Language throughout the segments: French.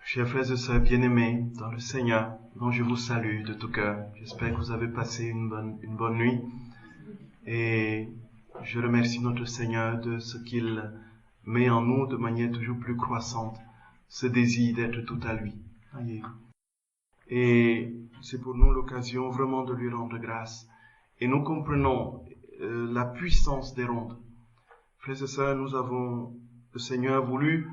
Chers frères et sœurs bien-aimés dans le Seigneur, dont je vous salue de tout cœur. J'espère que vous avez passé une bonne nuit. Et je remercie notre Seigneur de ce qu'il met en nous de manière toujours plus croissante, ce désir d'être tout à lui. Et c'est pour nous l'occasion vraiment de lui rendre grâce. Et nous comprenons la puissance des rondes. Frères et sœurs, le Seigneur a voulu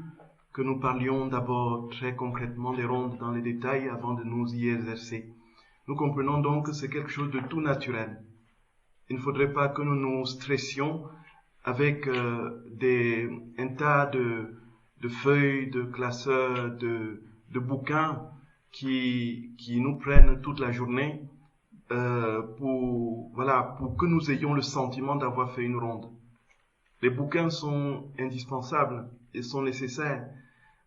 que nous parlions d'abord très concrètement des rondes dans les détails avant de nous y exercer. Nous comprenons donc que c'est quelque chose de tout naturel. Il ne faudrait pas que nous nous stressions avec un tas de feuilles, de classeurs, de bouquins qui nous prennent toute la journée pour que nous ayons le sentiment d'avoir fait une ronde. Les bouquins sont indispensables et sont nécessaires.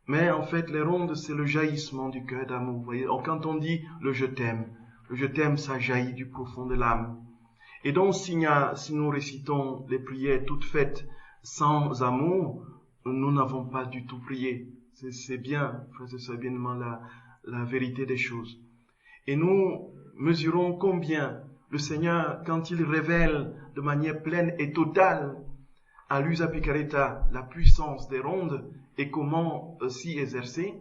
Mais en fait, les rondes, c'est le jaillissement du cœur d'amour. Vous voyez, quand on dit le je t'aime, ça jaillit du profond de l'âme. Et donc, si nous récitons les prières toutes faites sans amour, nous n'avons pas du tout prié. C'est bien, frères et sœurs, bien la vérité des choses. Et nous mesurons combien le Seigneur, quand il révèle de manière pleine et totale à l'usa picareta la puissance des rondes et comment s'y exercer,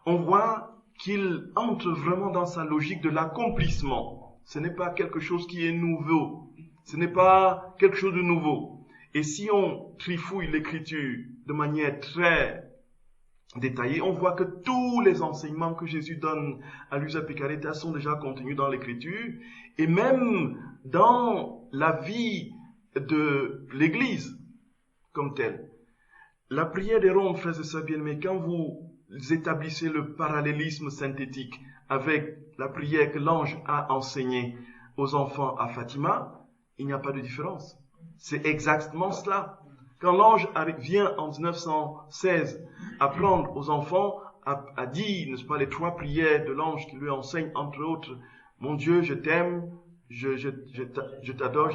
on voit qu'il entre vraiment dans sa logique de l'accomplissement. Ce n'est pas quelque chose qui est nouveau. Ce n'est pas quelque chose de nouveau. Et si on trifouille l'écriture de manière très détaillée, on voit que tous les enseignements que Jésus donne à l'usa picareta sont déjà contenus dans l'écriture et même dans la vie de l'Église comme telle. La prière des rondes, frères et sœurs bien-aimés, quand vous établissez le parallélisme synthétique avec la prière que l'ange a enseignée aux enfants à Fatima, il n'y a pas de différence. C'est exactement cela. Quand l'ange vient en 1916 apprendre aux enfants à dire, n'est-ce pas, les 3 prières de l'ange qui lui enseigne, entre autres, mon Dieu, je t'aime, je t'adore,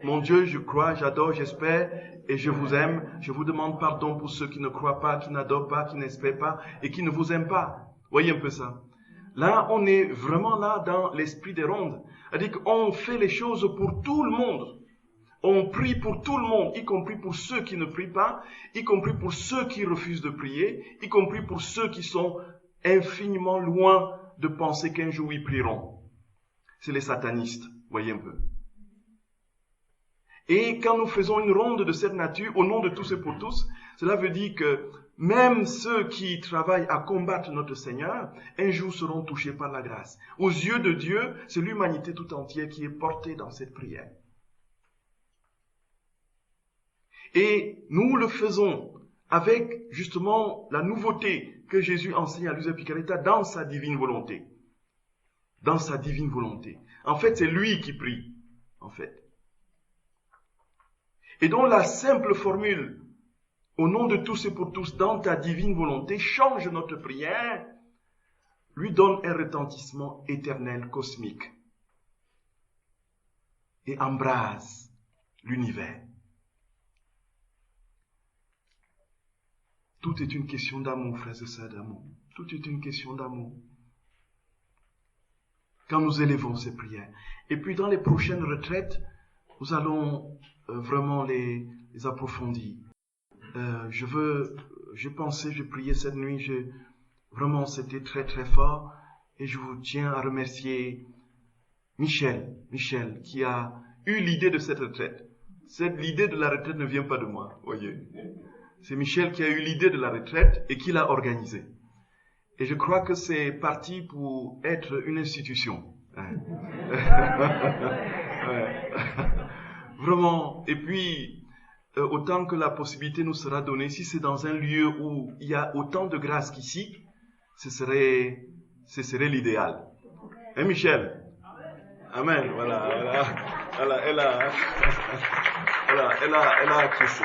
mon Dieu, je crois, j'adore, j'espère, et je vous aime. Je vous demande pardon pour ceux qui ne croient pas, qui n'adorent pas, qui n'espèrent pas, et qui ne vous aiment pas. Voyez un peu ça. Là, on est vraiment là dans l'esprit des rondes. C'est-à-dire qu'on fait les choses pour tout le monde. On prie pour tout le monde, y compris pour ceux qui ne prient pas, y compris pour ceux qui refusent de prier, y compris pour ceux qui sont infiniment loin de penser qu'un jour ils prieront. C'est les satanistes, voyez un peu. Et quand nous faisons une ronde de cette nature, au nom de tous et pour tous, cela veut dire que même ceux qui travaillent à combattre notre Seigneur, un jour seront touchés par la grâce. Aux yeux de Dieu, c'est l'humanité tout entière qui est portée dans cette prière. Et nous le faisons avec justement la nouveauté que Jésus enseigne à l'usa picareta dans sa divine volonté. Dans sa divine volonté. En fait, c'est lui qui prie, en fait. Et donc la simple formule, au nom de tous et pour tous, dans ta divine volonté, change notre prière, lui donne un retentissement éternel, cosmique, et embrase l'univers. Tout est une question d'amour, frères et sœurs, d'amour. Tout est une question d'amour. Quand nous élevons ces prières. Et puis dans les prochaines retraites, nous allons vraiment les approfondir. Je priais cette nuit, vraiment c'était très très fort, et je vous tiens à remercier Michel, qui a eu l'idée de cette retraite. L'idée de la retraite ne vient pas de moi, voyez. C'est Michel qui a eu l'idée de la retraite et qui l'a organisée. Et je crois que c'est parti pour être une institution. Vraiment. Et puis, autant que la possibilité nous sera donnée, si c'est dans un lieu où il y a autant de grâce qu'ici, ce serait l'idéal. Hein, Michel? Amen. Voilà. Elle a acquiescé.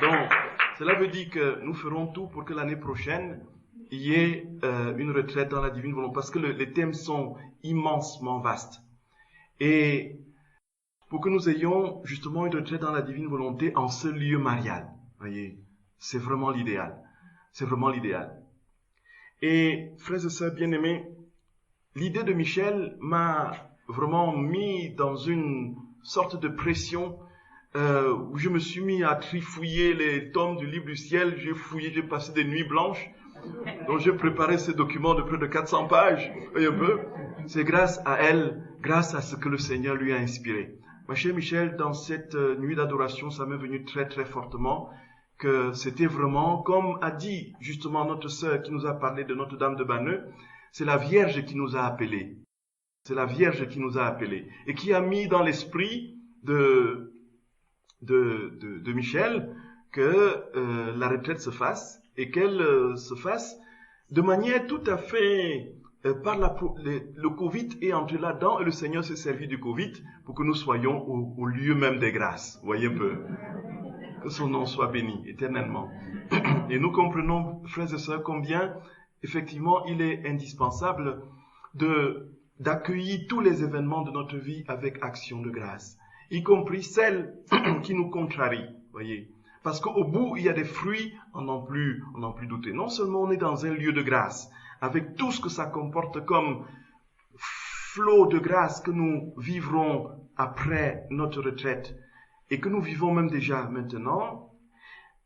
Donc, cela veut dire que nous ferons tout pour que l'année prochaine, il y ait une retraite dans la divine volonté, parce que les thèmes sont immensement vastes. Et pour que nous ayons justement une retraite dans la divine volonté en ce lieu marial. Voyez, c'est vraiment l'idéal. C'est vraiment l'idéal. Et frères et sœurs bien-aimés, l'idée de Michel m'a vraiment mis dans une sorte de pression où je me suis mis à trifouiller les tomes du livre du ciel. J'ai fouillé, j'ai passé des nuits blanches. Donc j'ai préparé ce document de près de 400 pages. Voyez un peu. C'est grâce à elle, grâce à ce que le Seigneur lui a inspiré. Ma chère Michel, dans cette nuit d'adoration, ça m'est venu très très fortement que c'était vraiment, comme a dit justement notre sœur qui nous a parlé de Notre-Dame de Banneux, c'est la Vierge qui nous a appelés. C'est la Vierge qui nous a appelés et qui a mis dans l'esprit de Michel que la retraite se fasse et qu'elle se fasse de manière tout à fait par le Covid est entré là-dedans et le Seigneur s'est servi du Covid pour que nous soyons au lieu même des grâces. Voyez un peu. Que son nom soit béni éternellement. Et nous comprenons, frères et sœurs, combien effectivement il est indispensable d'accueillir tous les événements de notre vie avec action de grâce, y compris celles qui nous contrarient, voyez. Parce qu'au bout, il y a des fruits, on n'en plus douter. Non seulement on est dans un lieu de grâce, avec tout ce que ça comporte comme flot de grâce que nous vivrons après notre retraite, et que nous vivons même déjà maintenant,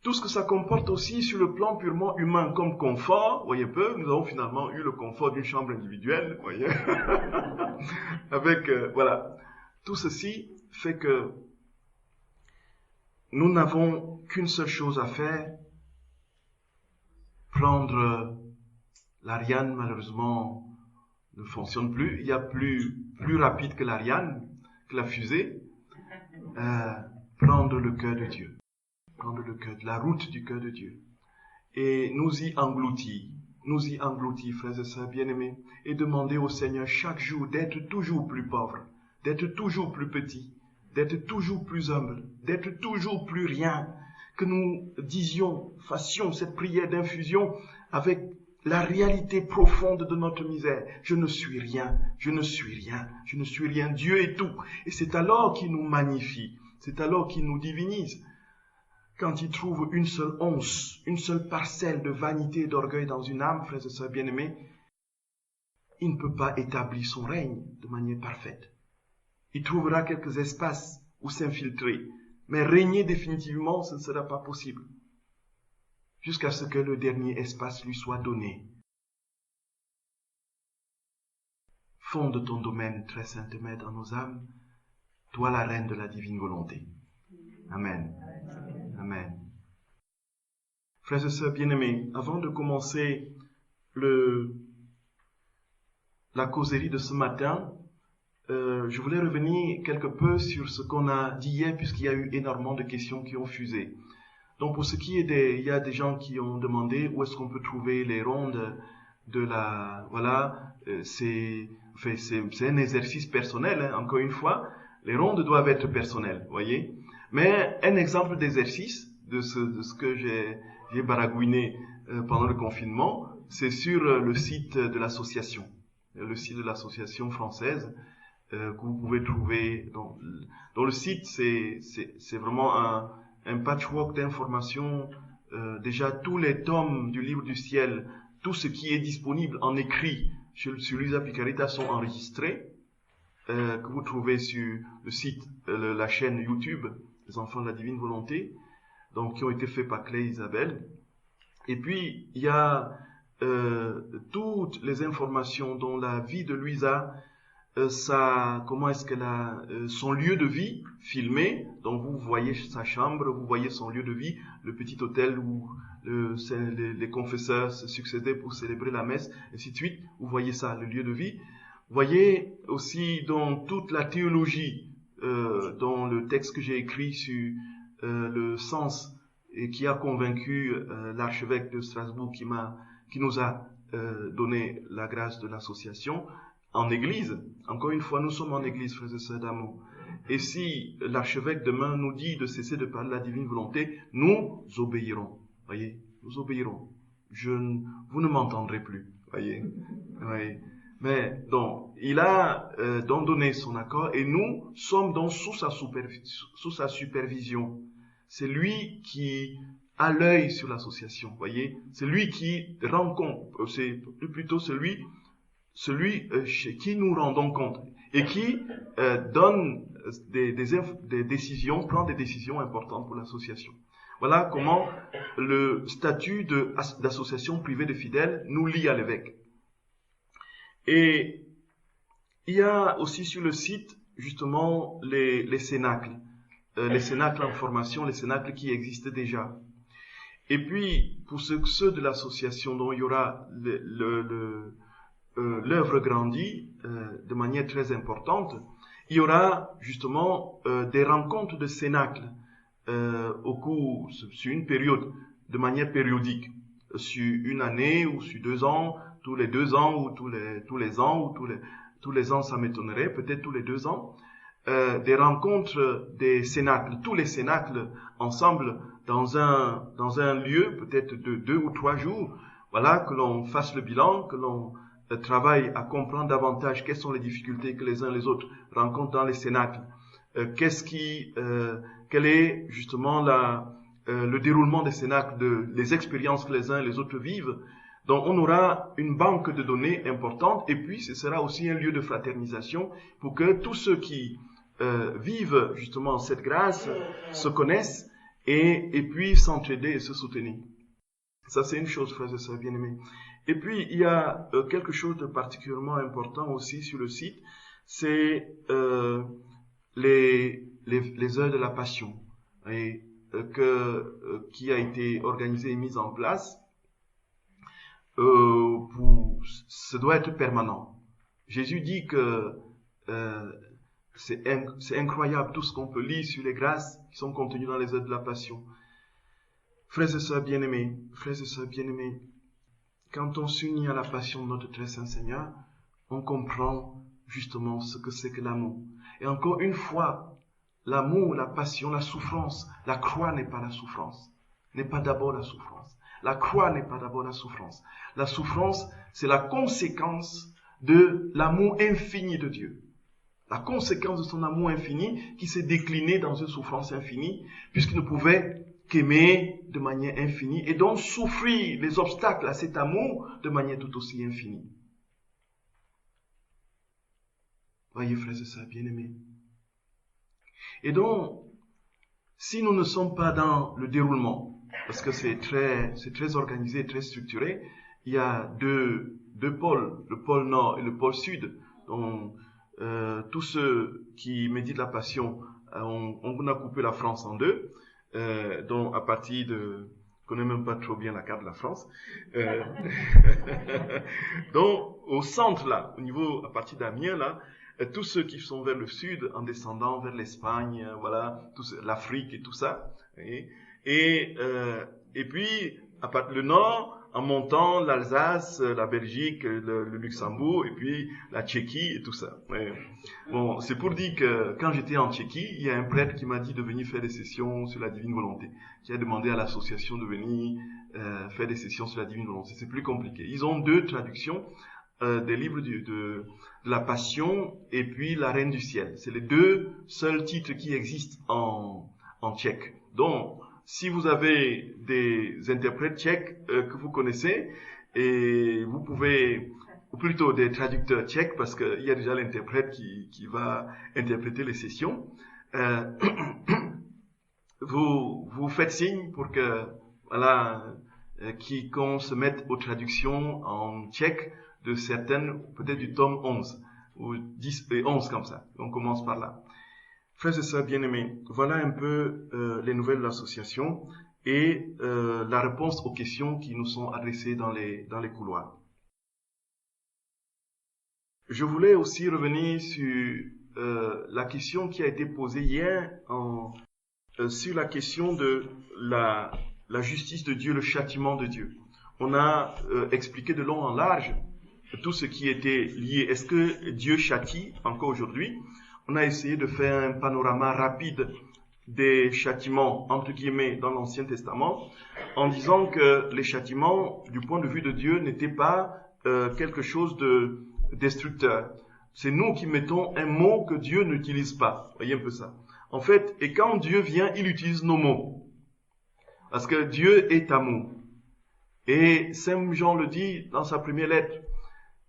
tout ce que ça comporte aussi sur le plan purement humain comme confort, voyez peu, nous avons finalement eu le confort d'une chambre individuelle, voyez, avec, voilà, tout ceci fait que nous n'avons qu'une seule chose à faire, prendre l'Ariane, malheureusement, ne fonctionne plus, il y a plus rapide que l'Ariane, que la fusée, prendre le cœur de Dieu. Prendre le cœur, la route du cœur de Dieu. Et nous y engloutir, frères et sœurs bien-aimés, et demander au Seigneur chaque jour d'être toujours plus pauvre, d'être toujours plus petit, d'être toujours plus humble, d'être toujours plus rien, que nous fassions cette prière d'infusion avec la réalité profonde de notre misère. Je ne suis rien, je ne suis rien, je ne suis rien, Dieu est tout. Et c'est alors qu'il nous magnifie, c'est alors qu'il nous divinise. Quand il trouve une seule once, une seule parcelle de vanité et d'orgueil dans une âme, frères et sœurs bien-aimés, il ne peut pas établir son règne de manière parfaite. Il trouvera quelques espaces où s'infiltrer, mais régner définitivement, ce ne sera pas possible, jusqu'à ce que le dernier espace lui soit donné. Fonde ton domaine, très sainte Mère, dans nos âmes, toi la reine de la divine volonté. Amen. Amen. Frères et sœurs bien-aimés, avant de commencer la causerie de ce matin, je voulais revenir quelque peu sur ce qu'on a dit hier, puisqu'il y a eu énormément de questions qui ont fusé. Donc pour ce qui est il y a des gens qui ont demandé où est-ce qu'on peut trouver les rondes de la, voilà, c'est un exercice personnel, hein, encore une fois, les rondes doivent être personnelles, voyez. Mais un exemple d'exercice de ce que j'ai baragouiné pendant le confinement, c'est sur le site de l'association, française, que vous pouvez trouver dans le site. C'est vraiment un patchwork d'informations. Déjà tous les tomes du livre du ciel, tout ce qui est disponible en écrit sur Luisa Picarita sont enregistrés, que vous trouvez sur le site, la chaîne YouTube des enfants de la divine volonté, donc qui ont été faits par Clay Isabelle. Et puis il y a toutes les informations dont la vie de Luisa, comment est-ce qu'elle a son lieu de vie filmé. Donc vous voyez sa chambre, vous voyez son lieu de vie, le petit hôtel où les confesseurs se succédaient pour célébrer la messe, ainsi de suite. Vous voyez ça, le lieu de vie. Vous voyez aussi dans toute la théologie, dans le texte que j'ai écrit sur le sens et qui a convaincu l'archevêque de Strasbourg qui nous a donné la grâce de l'association. En église, encore une fois, nous sommes en église, frères et sœurs d'amour. Et si l'archevêque demain nous dit de cesser de parler de la divine volonté, nous obéirons. Voyez, nous obéirons. Vous ne m'entendrez plus. Voyez, voyez. Mais donc, il a donc donné son accord et nous sommes donc sous sa supervision. C'est lui qui a l'œil sur l'association, voyez. C'est lui qui rend compte, c'est plutôt celui chez qui nous rendons compte et qui donne des décisions, prend des décisions importantes pour l'association. Voilà comment le statut d'association privée de fidèles nous lie à l'évêque. Et il y a aussi sur le site, justement, les cénacles en formation, les cénacles qui existent déjà. Et puis, pour ceux de l'association dont il y aura l'œuvre grandie de manière très importante, il y aura justement des rencontres de cénacles sur une période, de manière périodique, sur une année ou sur 2 ans, tous les 2 ans ou tous les ans ou tous les ans, ça m'étonnerait, peut-être tous les 2 ans, des rencontres des cénacles, tous les cénacles ensemble dans un lieu peut-être de 2 ou 3 jours, voilà, que l'on fasse le bilan, que l'on travaille à comprendre davantage quelles sont les difficultés que les uns et les autres rencontrent dans les cénacles, quel est justement le déroulement des cénacles, les expériences que les uns et les autres vivent. Donc on aura une banque de données importante et puis ce sera aussi un lieu de fraternisation pour que tous ceux qui vivent justement cette grâce se connaissent et puissent s'entraider et se soutenir. Ça c'est une chose, frères et sœurs bien-aimés. Et puis il y a quelque chose de particulièrement important aussi sur le site, c'est les heures de la Passion et qui a été organisée et mise en place. Ça doit être permanent. Jésus dit que c'est incroyable tout ce qu'on peut lire sur les grâces qui sont contenues dans les heures de la Passion. Frères et sœurs bien-aimés, quand on s'unit à la Passion de notre très saint Seigneur, on comprend justement ce que c'est que l'amour. Et encore une fois, l'amour, la passion, la souffrance, la croix n'est pas la souffrance, n'est pas d'abord la souffrance. La croix n'est pas d'abord la souffrance. La souffrance, c'est la conséquence de l'amour infini de Dieu. La conséquence de son amour infini qui s'est décliné dans une souffrance infinie, puisqu'il ne pouvait qu'aimer de manière infinie et donc souffrir les obstacles à cet amour de manière tout aussi infinie. Voyez, frères et sœurs bien-aimés. Et donc, si nous ne sommes pas dans le déroulement, parce que c'est très organisé, très structuré, il y a deux pôles, le pôle nord et le pôle sud. Donc, tous ceux qui méditent la Passion, on a coupé la France en deux, donc à partir de... Je connais même pas trop bien la carte de la France. Donc, au centre là, au niveau, à partir d'Amiens là, tous ceux qui sont vers le sud, en descendant vers l'Espagne, voilà, l'Afrique et tout ça. Et puis, à partir le nord, en montant l'Alsace, la Belgique, le Luxembourg, et puis la Tchéquie et tout ça. Bon, c'est pour dire que quand j'étais en Tchéquie, il y a un prêtre qui m'a dit de venir faire des sessions sur la divine volonté, qui a demandé à l'association de venir faire des sessions sur la divine volonté. C'est plus compliqué. Ils ont 2 traductions des livres de la Passion et puis La Reine du Ciel. C'est les 2 seuls titres qui existent en tchèque. Donc, si vous avez des interprètes tchèques que vous connaissez, et vous pouvez, ou plutôt des traducteurs tchèques, parce qu'il y a déjà l'interprète qui va interpréter les sessions, vous faites signe pour que, voilà, qu'on se mette aux traductions en tchèque de certaines, peut-être du tome 11, ou 10 et 11 comme ça. On commence par là. Frères et sœurs bien-aimés, voilà un peu les nouvelles de l'association et la réponse aux questions qui nous sont adressées dans les couloirs. Je voulais aussi revenir sur la question qui a été posée hier sur la question de la justice de Dieu, le châtiment de Dieu. On a expliqué de long en large tout ce qui était lié. Est-ce que Dieu châtie encore aujourd'hui? On a essayé de faire un panorama rapide des châtiments, entre guillemets, dans l'Ancien Testament, en disant que les châtiments, du point de vue de Dieu, n'étaient pas quelque chose de destructeur. C'est nous qui mettons un mot que Dieu n'utilise pas. Voyez un peu ça. En fait, et quand Dieu vient, il utilise nos mots. Parce que Dieu est amour. Et Saint Jean le dit dans sa première lettre,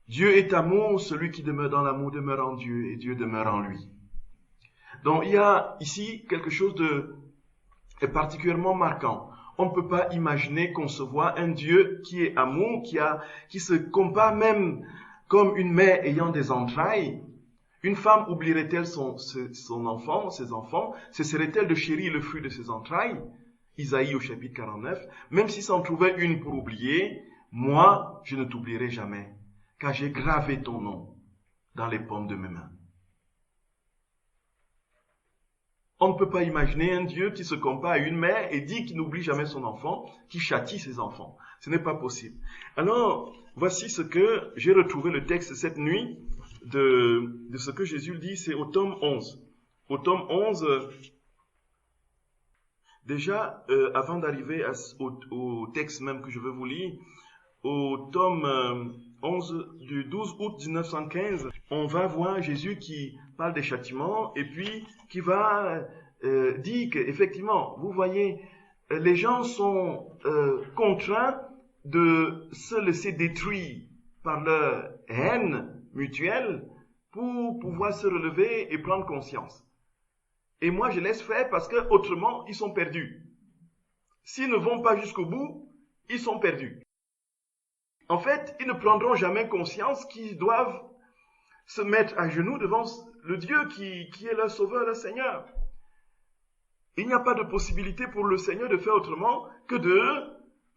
Dieu est amour, celui qui demeure dans l'amour demeure en Dieu et Dieu demeure en lui. Donc il y a ici quelque chose de particulièrement marquant. On ne peut pas imaginer, concevoir un Dieu qui est amour, qui se compare même comme une mère ayant des entrailles. Une femme oublierait-elle son enfant, ses enfants? Cesserait-elle de chérir le fruit de ses entrailles? Isaïe au chapitre 49. Même si s'en trouvait une pour oublier, moi, je ne t'oublierai jamais, car j'ai gravé ton nom dans les paumes de mes mains. On ne peut pas imaginer un Dieu qui se compare à une mère et dit qu'il n'oublie jamais son enfant, qui châtie ses enfants. Ce n'est pas possible. Alors, voici ce que j'ai retrouvé le texte cette nuit de ce que Jésus dit, c'est au tome 11. Au tome 11, déjà, avant d'arriver au texte même que je veux vous lire, au tome 11 du 12 août 1915, on va voir Jésus qui parle des châtiments et puis qui va dire qu'effectivement, vous voyez, les gens sont contraints de se laisser détruire par leur haine mutuelle pour pouvoir se relever et prendre conscience. Et moi, je laisse faire parce que autrement, ils sont perdus. S'ils ne vont pas jusqu'au bout, ils sont perdus. En fait, ils ne prendront jamais conscience qu'ils doivent se mettre à genoux devant le Dieu qui est leur sauveur, leur Seigneur. Il n'y a pas de possibilité pour le Seigneur de faire autrement que de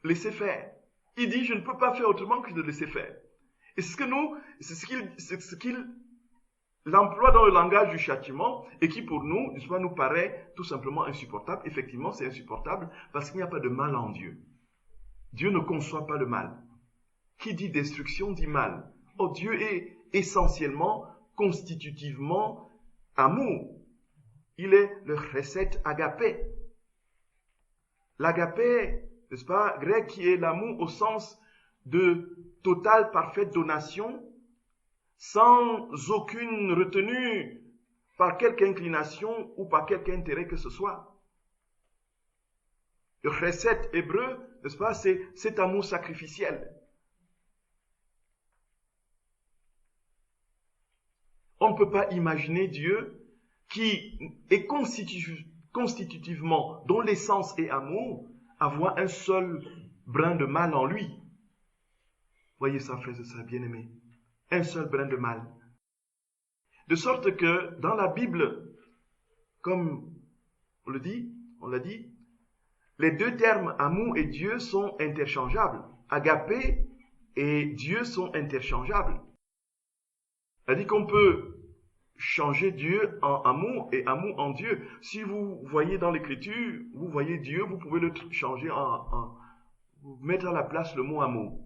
laisser faire. Il dit, je ne peux pas faire autrement que de laisser faire. Et c'est ce qu'il emploie dans le langage du châtiment et qui pour nous, nous paraît tout simplement insupportable. Effectivement, c'est insupportable parce qu'il n'y a pas de mal en Dieu. Dieu ne conçoit pas le mal. Qui dit destruction dit mal. Oh, Dieu est essentiellement, constitutivement amour. Il est le chesed agapé. L'agapé, n'est-ce pas, grec, qui est l'amour au sens de totale, parfaite donation, sans aucune retenue par quelque inclination ou par quelque intérêt que ce soit. Le chesed hébreu, n'est-ce pas, c'est cet amour sacrificiel. On ne peut pas imaginer Dieu qui est constitutivement, dont l'essence est amour, avoir un seul brin de mal en lui. Voyez ça, frères et sœurs bien-aimés. Un seul brin de mal. De sorte que dans la Bible, comme on l'a dit, les deux termes amour et Dieu sont interchangeables. Agapé et Dieu sont interchangeables. C'est-à-dire qu'on peut changer Dieu en amour et amour en Dieu. Si vous voyez dans l'Écriture, vous voyez Dieu, vous pouvez le changer vous mettre à la place le mot amour.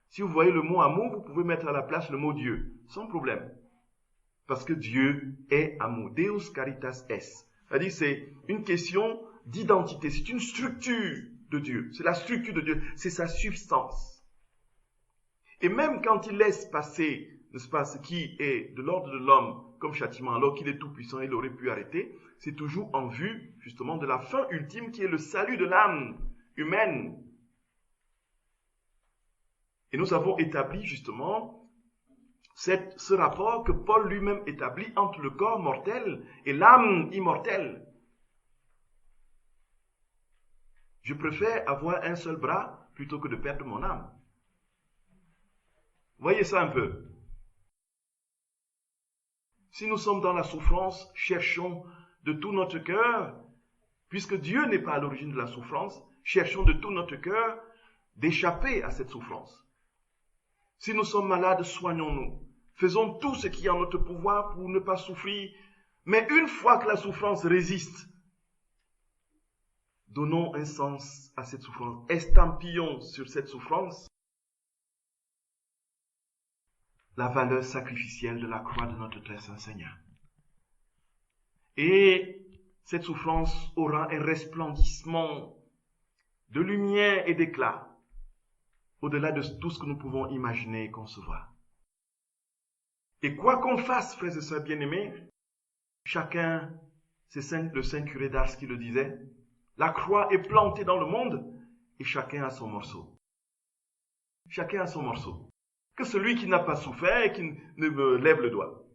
Si vous voyez le mot amour, vous pouvez mettre à la place le mot Dieu, sans problème. Parce que Dieu est amour. Deus caritas est. C'est-à-dire c'est une question d'identité, c'est une structure de Dieu. C'est la structure de Dieu, c'est sa substance. Et même quand il laisse passer, n'est-ce pas, ce qui est de l'ordre de l'homme comme châtiment, alors qu'il est tout puissant, il aurait pu arrêter, c'est toujours en vue, justement, de la fin ultime qui est le salut de l'âme humaine. Et nous avons établi, justement, ce rapport que Paul lui-même établit entre le corps mortel et l'âme immortelle. Je préfère avoir un seul bras plutôt que de perdre mon âme. Voyez ça un peu. Si nous sommes dans la souffrance, cherchons de tout notre cœur, puisque Dieu n'est pas à l'origine de la souffrance, cherchons de tout notre cœur d'échapper à cette souffrance. Si nous sommes malades, soignons-nous. Faisons tout ce qui est en notre pouvoir pour ne pas souffrir. Mais une fois que la souffrance résiste, donnons un sens à cette souffrance. Estampillons sur cette souffrance la valeur sacrificielle de la croix de notre très saint Seigneur. Et cette souffrance aura un resplendissement de lumière et d'éclat au-delà de tout ce que nous pouvons imaginer et concevoir. Et quoi qu'on fasse, frères et sœurs bien-aimés, chacun, c'est le saint curé d'Ars qui le disait, La croix est plantée dans le monde et chacun a son morceau. Chacun a son morceau. Que celui qui n'a pas souffert et qui ne me lève le doigt.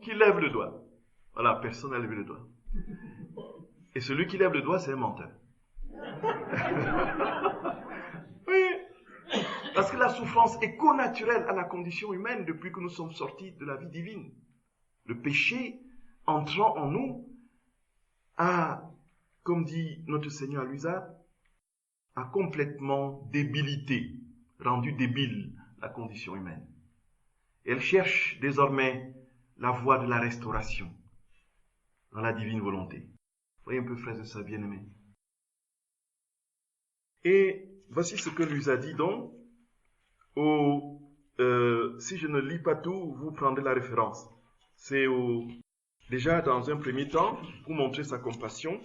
Qui lève le doigt. Voilà, personne n'a levé le doigt. Et celui qui lève le doigt, c'est un menteur. Oui. Parce que la souffrance est connaturelle à la condition humaine depuis que nous sommes sortis de la vie divine. Le péché, entrant en nous, a, comme dit notre Seigneur Luisa, a complètement débilité, rendu débile la condition humaine. Elle cherche désormais la voie de la restauration dans la divine volonté. Voyez un peu, frères et sœurs bien-aimés. Et voici ce que Luisa dit donc. Si je ne lis pas tout, vous prendrez la référence. C'est déjà dans un premier temps, pour montrer sa compassion,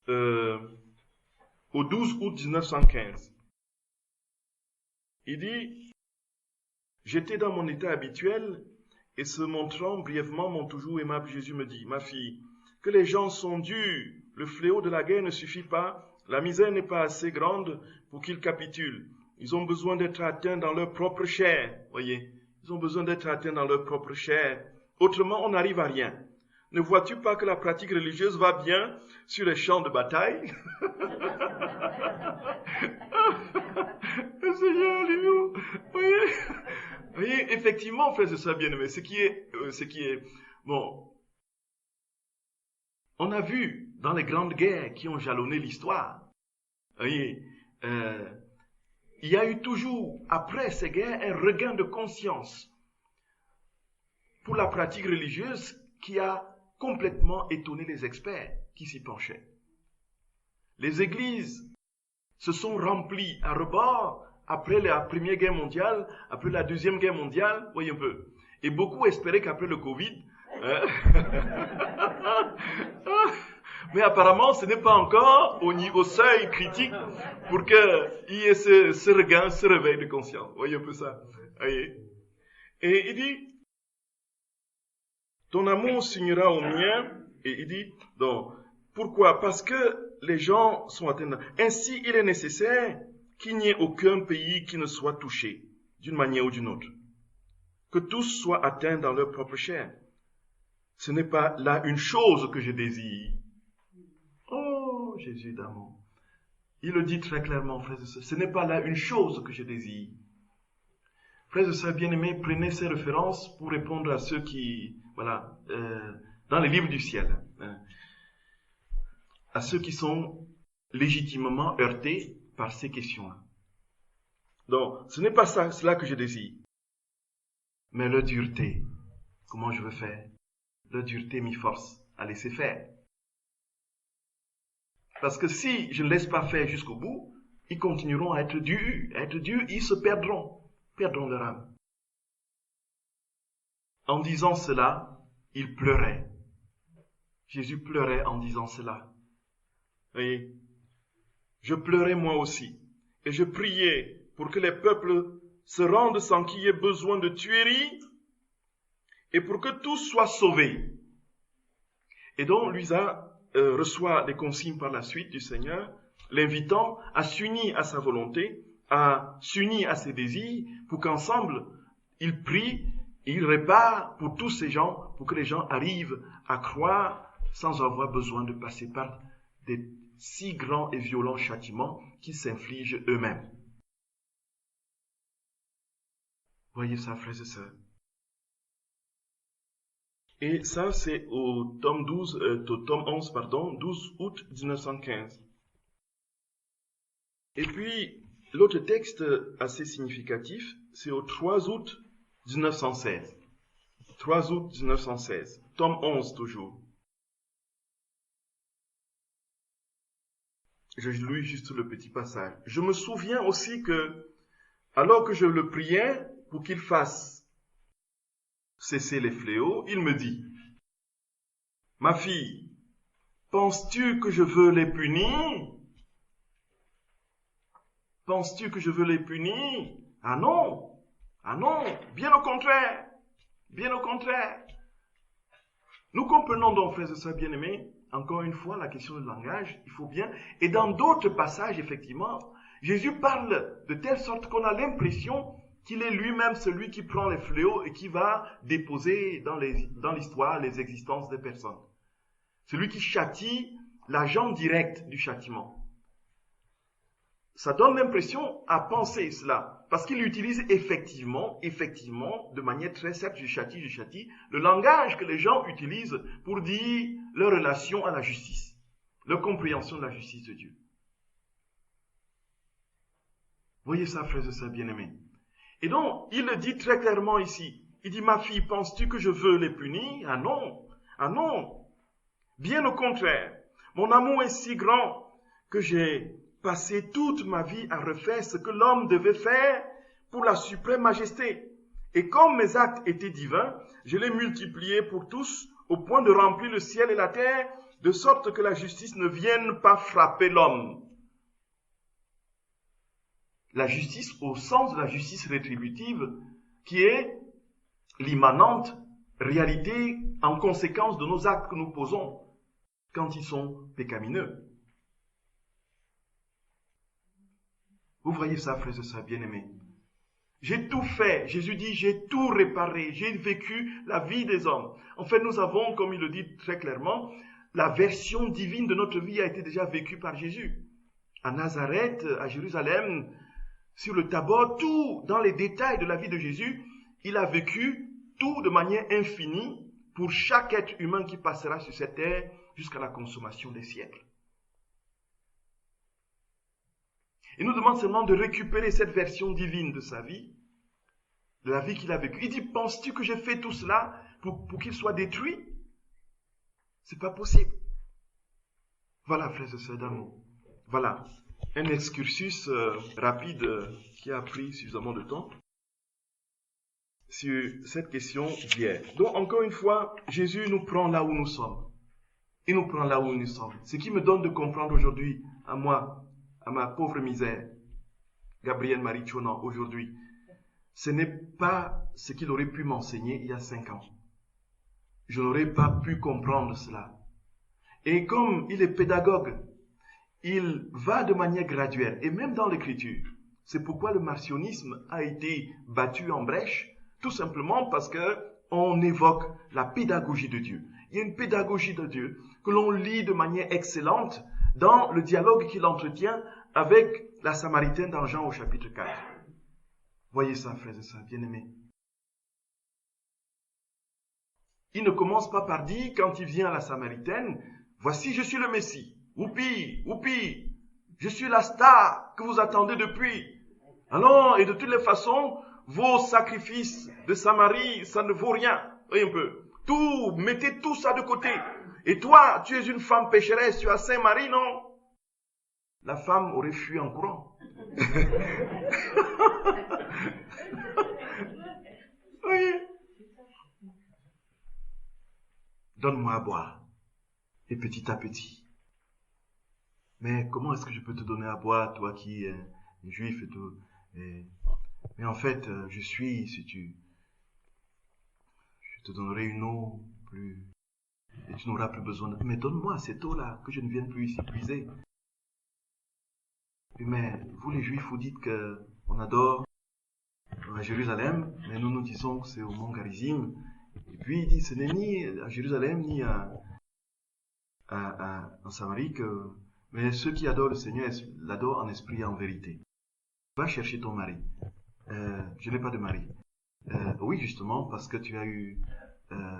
au 12 août 1915. Il dit, « J'étais dans mon état habituel, et se montrant brièvement, mon toujours aimable Jésus me dit, « Ma fille, que les gens sont durs, le fléau de la guerre ne suffit pas, la misère n'est pas assez grande pour qu'ils capitulent. Ils ont besoin d'être atteints dans leur propre chair. » Voyez, ils ont besoin d'être atteints dans leur propre chair. Autrement, on n'arrive à rien. Ne vois-tu pas que la pratique religieuse va bien sur les champs de bataille? Seigneur, alléluia. Voyez, effectivement, frères et sœurs bien-aimés, ce qui est, bon, on a vu dans les grandes guerres qui ont jalonné l'histoire, voyez, il y a eu toujours, après ces guerres, un regain de conscience pour la pratique religieuse qui a complètement étonné les experts qui s'y penchaient. Les églises se sont remplies à rebord après la Première Guerre mondiale, après la Deuxième Guerre mondiale, voyez un peu. Et beaucoup espéraient qu'après le Covid, mais apparemment ce n'est pas encore au seuil critique pour qu'il y ait ce regain, ce réveil de conscience. Voyez un peu ça. Voyez. Et il dit, ton amour s'unira au mien, et il dit, donc, pourquoi? Parce que les gens sont atteints. Ainsi, il est nécessaire qu'il n'y ait aucun pays qui ne soit touché, d'une manière ou d'une autre. Que tous soient atteints dans leur propre chair. Ce n'est pas là une chose que je désire. Oh, Jésus d'amour. Il le dit très clairement, frères et sœurs. Ce n'est pas là une chose que je désire. Frères et sœurs bien-aimés, prenez ces références pour répondre à ceux qui, voilà, dans les livres du ciel, à ceux qui sont légitimement heurtés par ces questions-là. Donc, ce n'est pas cela que je désire. Mais leur dureté, comment je veux faire? Leur dureté m'y force à laisser faire. Parce que si je ne laisse pas faire jusqu'au bout, ils continueront à être durs, ils se perdront leur âme. En disant cela, il pleurait. Jésus pleurait en disant cela. Voyez, je pleurais moi aussi, et je priais pour que les peuples se rendent sans qu'il y ait besoin de tuerie, et pour que tous soient sauvés. Et donc, Luisa reçoit des consignes par la suite du Seigneur, l'invitant à s'unir à sa volonté, à s'unir à ses désirs, pour qu'ensemble, il prie, il répare pour tous ces gens, pour que les gens arrivent à croire sans avoir besoin de passer par des si grands et violents châtiments qu'ils s'infligent eux-mêmes. Voyez ça, frères et sœurs. Et ça, c'est au tome 11, 12 août 1915. Et puis, l'autre texte assez significatif, c'est au 3 août 1916. 3 août 1916, tome 11 toujours. Je lis juste le petit passage. Je me souviens aussi que, alors que je le priais pour qu'il fasse cesser les fléaux, il me dit, « Ma fille, penses-tu que je veux les punir? Penses-tu que je veux les punir? Ah non, bien au contraire, bien au contraire. » Nous comprenons donc, frères et sœurs bien-aimés, encore une fois, la question du langage, il faut bien. Et dans d'autres passages, effectivement, Jésus parle de telle sorte qu'on a l'impression qu'il est lui-même celui qui prend les fléaux et qui va déposer dans l'histoire les existences des personnes. Celui qui châtie, l'agent direct du châtiment. Ça donne l'impression à penser cela, parce qu'il utilise effectivement, de manière très simple, je châtie, le langage que les gens utilisent pour dire leur relation à la justice, leur compréhension de la justice de Dieu. Voyez ça, frères et sœurs bien-aimés. Et donc, il le dit très clairement ici. Il dit, ma fille, penses-tu que je veux les punir? Ah non, ah non. Bien au contraire, mon amour est si grand que j'ai passé toute ma vie à refaire ce que l'homme devait faire pour la suprême majesté. Et comme mes actes étaient divins, je les multipliais pour tous au point de remplir le ciel et la terre, de sorte que la justice ne vienne pas frapper l'homme. La justice au sens de la justice rétributive, qui est l'immanente réalité en conséquence de nos actes que nous posons quand ils sont pécamineux. Vous voyez ça, frères et sœurs bien-aimés. J'ai tout fait, Jésus dit, j'ai tout réparé, j'ai vécu la vie des hommes. En fait, nous avons, comme il le dit très clairement, la version divine de notre vie a été déjà vécue par Jésus. À Nazareth, à Jérusalem, sur le Tabor, tout, dans les détails de la vie de Jésus, il a vécu tout de manière infinie pour chaque être humain qui passera sur cette terre jusqu'à la consommation des siècles. Il nous demande seulement de récupérer cette version divine de sa vie, de la vie qu'il a vécue. Il dit, penses-tu que j'ai fait tout cela pour qu'il soit détruit? C'est pas possible. Voilà, frères et sœurs d'amour. Voilà, un excursus rapide qui a pris suffisamment de temps sur cette question d'hier. Donc, encore une fois, Jésus nous prend là où nous sommes. Il nous prend là où nous sommes. Ce qui me donne de comprendre aujourd'hui, à moi, à ma pauvre misère, Gabriel Marie Chonan, aujourd'hui, ce n'est pas ce qu'il aurait pu m'enseigner il y a 5 ans. Je n'aurais pas pu comprendre cela. Et comme il est pédagogue, il va de manière graduelle, et même dans l'écriture. C'est pourquoi le marcionisme a été battu en brèche, tout simplement parce que on évoque la pédagogie de Dieu. Il y a une pédagogie de Dieu que l'on lit de manière excellente dans le dialogue qu'il entretient avec la Samaritaine dans Jean au chapitre 4. Voyez ça, frères et sœurs bien-aimés. Il ne commence pas par dire, quand il vient à la Samaritaine, « Voici, je suis le Messie. Oupi, oupi, je suis la star que vous attendez depuis. Alors, et de toutes les façons, vos sacrifices de Samarie, ça ne vaut rien. Voyez un peu. Tout, mettez tout ça de côté. Et toi, tu es une femme pécheresse, tu as Saint-Marie, non? La femme aurait fui en courant. Oui. Donne-moi à boire. Et petit à petit. Mais comment est-ce que je peux te donner à boire, toi qui es juif et tout? Mais en fait, je suis, si tu... Je te donnerai une eau plus... Et tu n'auras plus besoin de... Mais donne-moi cette eau-là, que je ne vienne plus ici puiser. Mais vous les juifs, vous dites qu'on adore à Jérusalem, mais nous nous disons que c'est au mont Garizim. Et puis il dit, ce n'est ni à Jérusalem, ni en Samarie que... Mais ceux qui adorent le Seigneur l'adorent en esprit et en vérité. Va chercher ton mari. Je n'ai pas de mari. Oui, justement, parce que tu as eu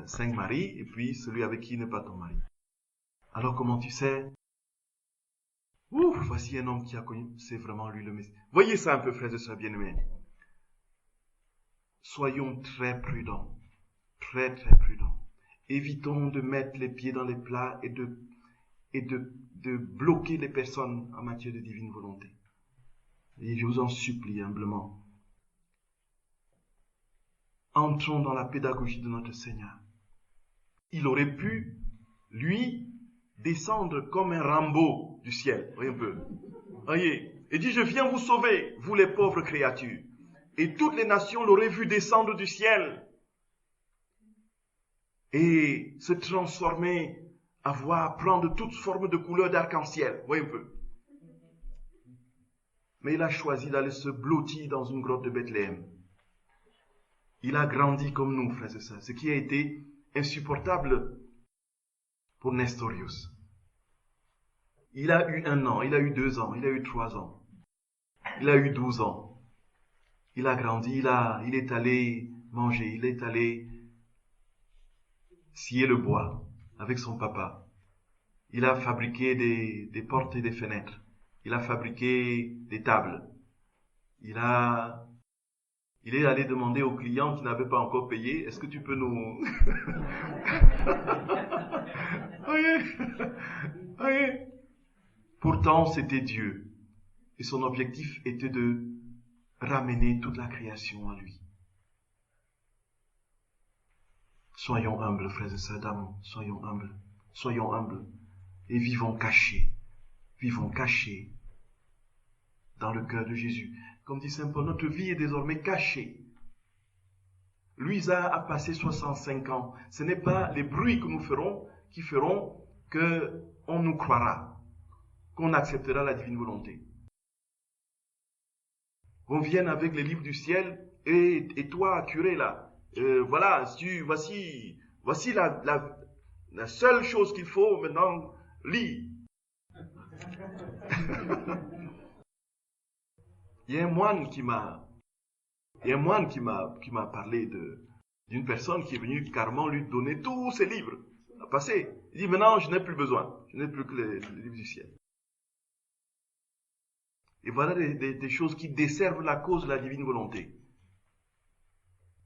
5 maris, et puis celui avec qui n'est pas ton mari. Alors comment tu sais? Ouf, voici un homme qui a connu, c'est vraiment lui le Messie. Voyez ça un peu, frères et sœurs bien-aimés. Soyons très prudents. Très, très prudents. Évitons de mettre les pieds dans les plats et de bloquer les personnes en matière de divine volonté. Et je vous en supplie humblement. Entrons dans la pédagogie de notre Seigneur. Il aurait pu, lui, descendre comme un Rambo du ciel. Voyez un peu. Voyez. Et dit, je viens vous sauver, vous les pauvres créatures. Et toutes les nations l'auraient vu descendre du ciel et se transformer prendre toutes formes de couleurs d'arc-en-ciel. Voyez un peu. Mais il a choisi d'aller se blottir dans une grotte de Bethléem. Il a grandi comme nous, frères et sœurs, ce qui a été insupportable pour Nestorius. Il a eu 1 an, il a eu 2 ans, il a eu 3 ans, il a eu 12 ans. Il a grandi, il est allé manger, il est allé scier le bois avec son papa. Il a fabriqué des portes et des fenêtres. Il a fabriqué des tables. Il est allé demander aux clients qui n'avaient pas encore payé, est-ce que tu peux nous... Voyez. Pourtant, c'était Dieu. Et son objectif était de ramener toute la création à lui. Soyons humbles, frères et sœurs d'amour. Soyons humbles. Soyons humbles. Et vivons cachés. Vivons cachés dans le cœur de Jésus. Comme dit Saint Paul, notre vie est désormais cachée. Luisa a passé 65 ans. Ce n'est pas les bruits que nous ferons qui feront qu'on nous croira, qu'on acceptera la divine volonté. On vient avec les livres du ciel et toi, curé, là, voilà, voici la seule chose qu'il faut maintenant, lis. Il y a un moine qui m'a parlé d'une personne qui est venue carrément lui donner tous ses livres à passer. Il dit maintenant je n'ai plus besoin, je n'ai plus que les livres du ciel. Et voilà des choses qui desservent la cause de la divine volonté.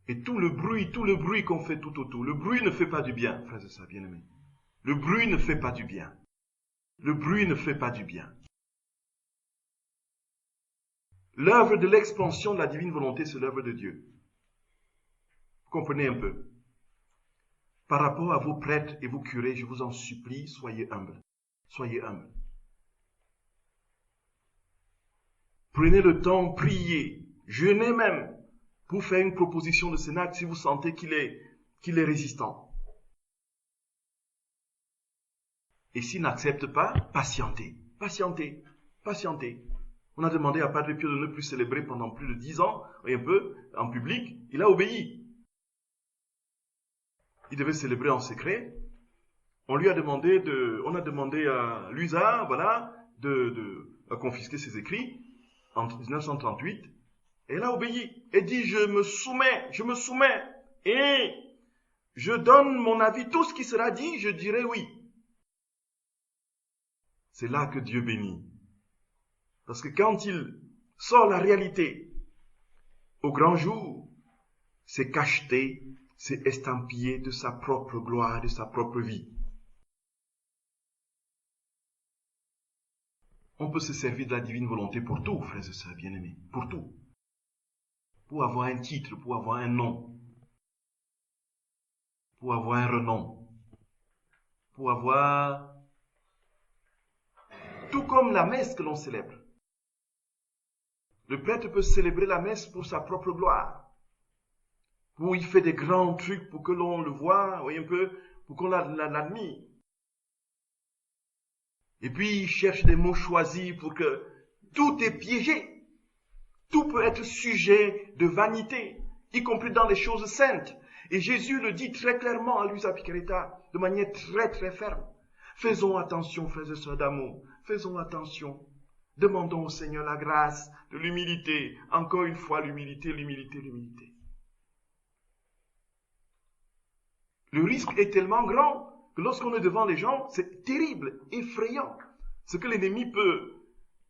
Et tout le bruit qu'on fait tout autour, le bruit ne fait pas du bien, frères et sœurs bien-aimés. Le bruit ne fait pas du bien. Le bruit ne fait pas du bien. L'œuvre de l'expansion de la divine volonté, c'est l'œuvre de Dieu. Vous comprenez un peu? Par rapport à vos prêtres et vos curés, je vous en supplie, soyez humbles. Soyez humbles. Prenez le temps, priez, jeûnez même pour faire une proposition de cénacle si vous sentez qu'il est résistant. Et s'il n'accepte pas, patientez, patientez, patientez. On a demandé à Padre Pio de ne plus célébrer pendant plus de 10 ans, un peu, en public. Il a obéi. Il devait célébrer en secret. On a demandé à Luisa, voilà, de confisquer ses écrits en 1938. Et elle a obéi. Elle dit, je me soumets, et je donne mon avis. Tout ce qui sera dit, je dirai oui. C'est là que Dieu bénit. Parce que quand il sort la réalité au grand jour, c'est cacheté, c'est estampillé de sa propre gloire, de sa propre vie. On peut se servir de la divine volonté pour tout, frères et sœurs bien-aimés, pour tout. Pour avoir un titre, pour avoir un nom, pour avoir un renom, pour avoir... Tout comme la messe que l'on célèbre. Le prêtre peut célébrer la messe pour sa propre gloire. Pour il fait des grands trucs pour que l'on le voit, voyez un peu, pour qu'on l'admire. Et puis il cherche des mots choisis pour que tout est piégé. Tout peut être sujet de vanité, y compris dans les choses saintes. Et Jésus le dit très clairement à Luisa Piccarreta, de manière très très ferme. Faisons attention, frères et sœurs d'amour, faisons attention. Demandons au Seigneur la grâce de l'humilité. Encore une fois, l'humilité, l'humilité, l'humilité. Le risque est tellement grand que lorsqu'on est devant les gens, c'est terrible, effrayant. Ce que l'ennemi peut,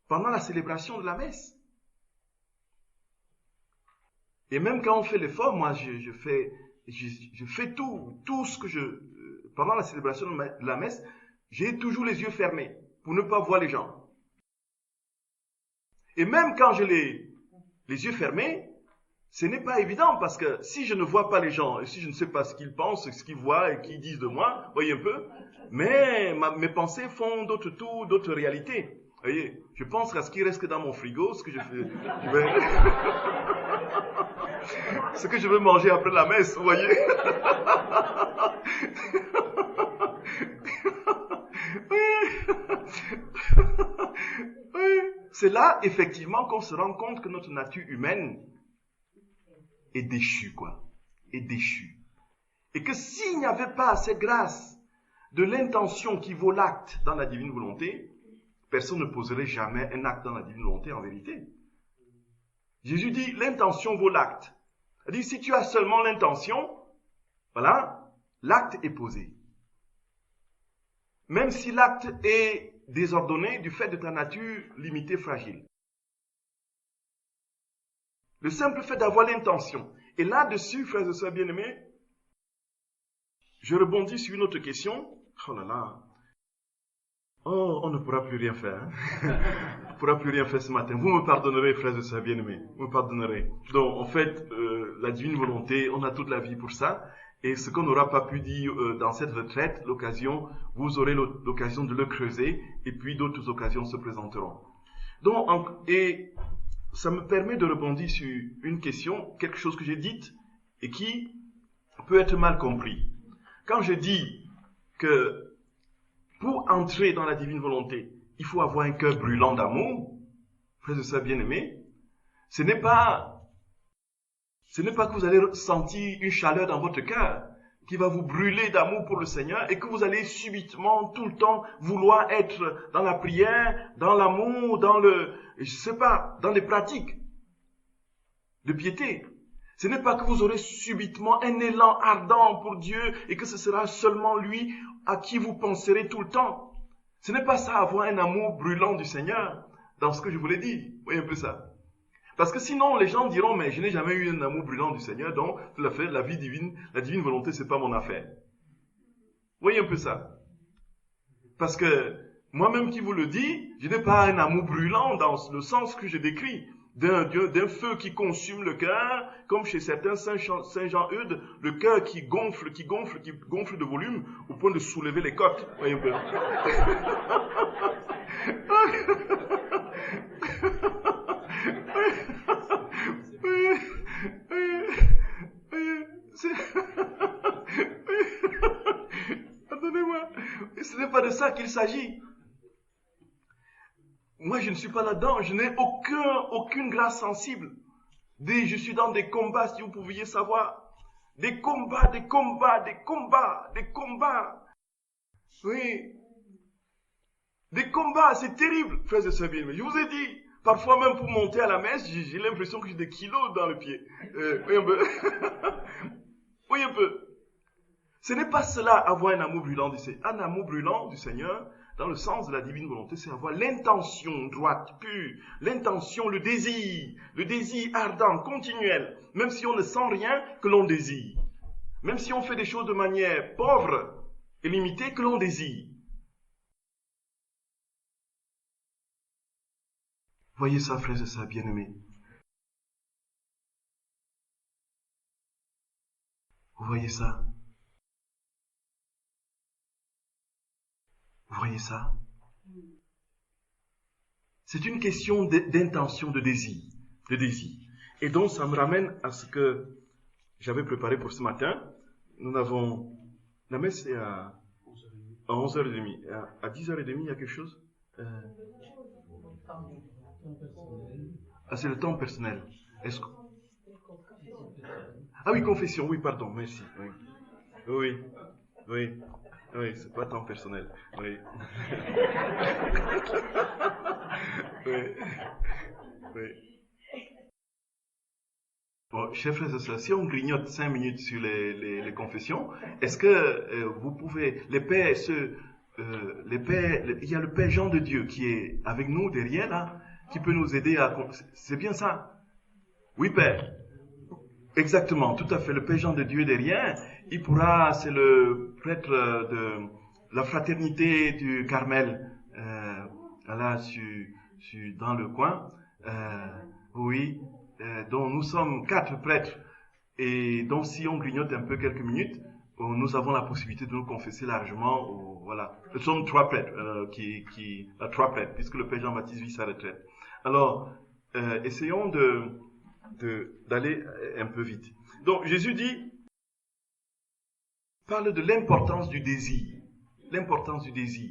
pendant la célébration de la messe. Et même quand on fait l'effort, moi je fais tout ce que pendant la célébration de la messe, j'ai toujours les yeux fermés pour ne pas voir les gens. Et même quand j'ai les yeux fermés, ce n'est pas évident parce que si je ne vois pas les gens et si je ne sais pas ce qu'ils pensent, ce qu'ils voient et qu'ils disent de moi, voyez un peu, mais mes pensées font d'autres réalités. Voyez, je pense à ce qui reste dans mon frigo, ce que ce que je veux manger après la messe, vous voyez. c'est là, effectivement, qu'on se rend compte que notre nature humaine est déchue, quoi. Est déchue. Et que s'il n'y avait pas cette grâce de l'intention qui vaut l'acte dans la divine volonté, personne ne poserait jamais un acte dans la divine volonté en vérité. Jésus dit, l'intention vaut l'acte. Il dit, si tu as seulement l'intention, voilà, l'acte est posé. Même si l'acte est désordonné du fait de ta nature limitée, fragile. Le simple fait d'avoir l'intention. Et là-dessus, frères et sœurs bien-aimés, je rebondis sur une autre question. Oh là là. Oh, on ne pourra plus rien faire. On ne pourra plus rien faire ce matin. Vous me pardonnerez, frères et sœurs bien-aimés. Vous me pardonnerez. Donc, en fait, la divine volonté, on a toute la vie pour ça. Et ce qu'on n'aura pas pu dire dans cette retraite, l'occasion, vous aurez l'occasion de le creuser. Et puis, d'autres occasions se présenteront. Donc, et ça me permet de rebondir sur une question, quelque chose que j'ai dite et qui peut être mal compris. Quand je dis que pour entrer dans la divine volonté, il faut avoir un cœur brûlant d'amour, frères et sœurs bien-aimés, ce n'est pas que vous allez sentir une chaleur dans votre cœur qui va vous brûler d'amour pour le Seigneur et que vous allez subitement, tout le temps, vouloir être dans la prière, dans l'amour, dans dans les pratiques de piété. Ce n'est pas que vous aurez subitement un élan ardent pour Dieu et que ce sera seulement lui à qui vous penserez tout le temps. Ce n'est pas ça, avoir un amour brûlant du Seigneur, dans ce que je vous l'ai dit. Vous voyez un peu ça. Parce que sinon, les gens diront, mais je n'ai jamais eu un amour brûlant du Seigneur, donc la vie divine, la divine volonté, c'est pas mon affaire. Vous voyez un peu ça. Parce que moi-même qui vous le dis, je n'ai pas un amour brûlant dans le sens que je décris. D'un feu qui consume le cœur, comme chez certains Saint Jean-Eudes, le cœur qui gonfle de volume, au point de soulever les côtes. Voyez un peu. Attendez-moi, ce n'est pas de ça qu'il s'agit. Moi, je ne suis pas là-dedans, je n'ai aucune grâce sensible. Je suis dans des combats, si vous pouviez savoir. Des combats. Oui. Des combats, c'est terrible, frères et sœurs bien-aimés. Je vous ai dit, parfois même pour monter à la messe, j'ai l'impression que j'ai des kilos dans le pied. Voyez un peu. Voyez un peu. Ce n'est pas cela, avoir un amour brûlant du Seigneur. Un amour brûlant du Seigneur, dans le sens de la divine volonté, c'est avoir l'intention droite, pure, l'intention, le désir ardent, continuel, même si on ne sent rien que l'on désire. Même si on fait des choses de manière pauvre et limitée que l'on désire. Voyez ça, frères et sœurs bien-aimés. Vous voyez ça? Vous voyez ça? C'est une question d'intention, de désir. Et donc, ça me ramène à ce que j'avais préparé pour ce matin. Nous avons... La messe est à 11h30. À 10h30, il y a quelque chose? C'est le temps personnel. Ah oui, confession, oui, pardon, merci. Oui, c'est pas temps personnel. Oui. Oui. Bon, chers frères et sœurs, si on grignote 5 minutes sur les confessions, est-ce que vous pouvez, les pères, il y a le Père Jean de Dieu qui est avec nous derrière là, qui peut nous aider à... C'est bien ça? Oui, Père. Exactement, tout à fait. Le Père Jean de Dieu est derrière. C'est le prêtre de la fraternité du Carmel, là, dans le coin. Oui, dont nous sommes 4 prêtres. Et donc, si on grignote un peu quelques minutes, nous avons la possibilité de nous confesser largement. Voilà. Nous sommes 3 prêtres, 3 prêtres, puisque le Père Jean-Baptiste vit sa retraite. Alors, essayons d'aller un peu vite. Donc, Jésus parle de l'importance du désir. L'importance du désir.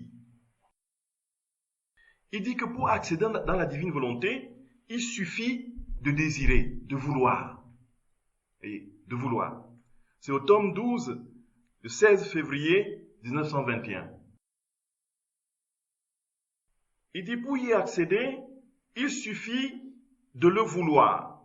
il dit que pour accéder dans la divine volonté, il suffit de désirer, de vouloir. Et de vouloir. C'est au tome 12, le 16 février 1921. Il dit pour y accéder, il suffit de le vouloir.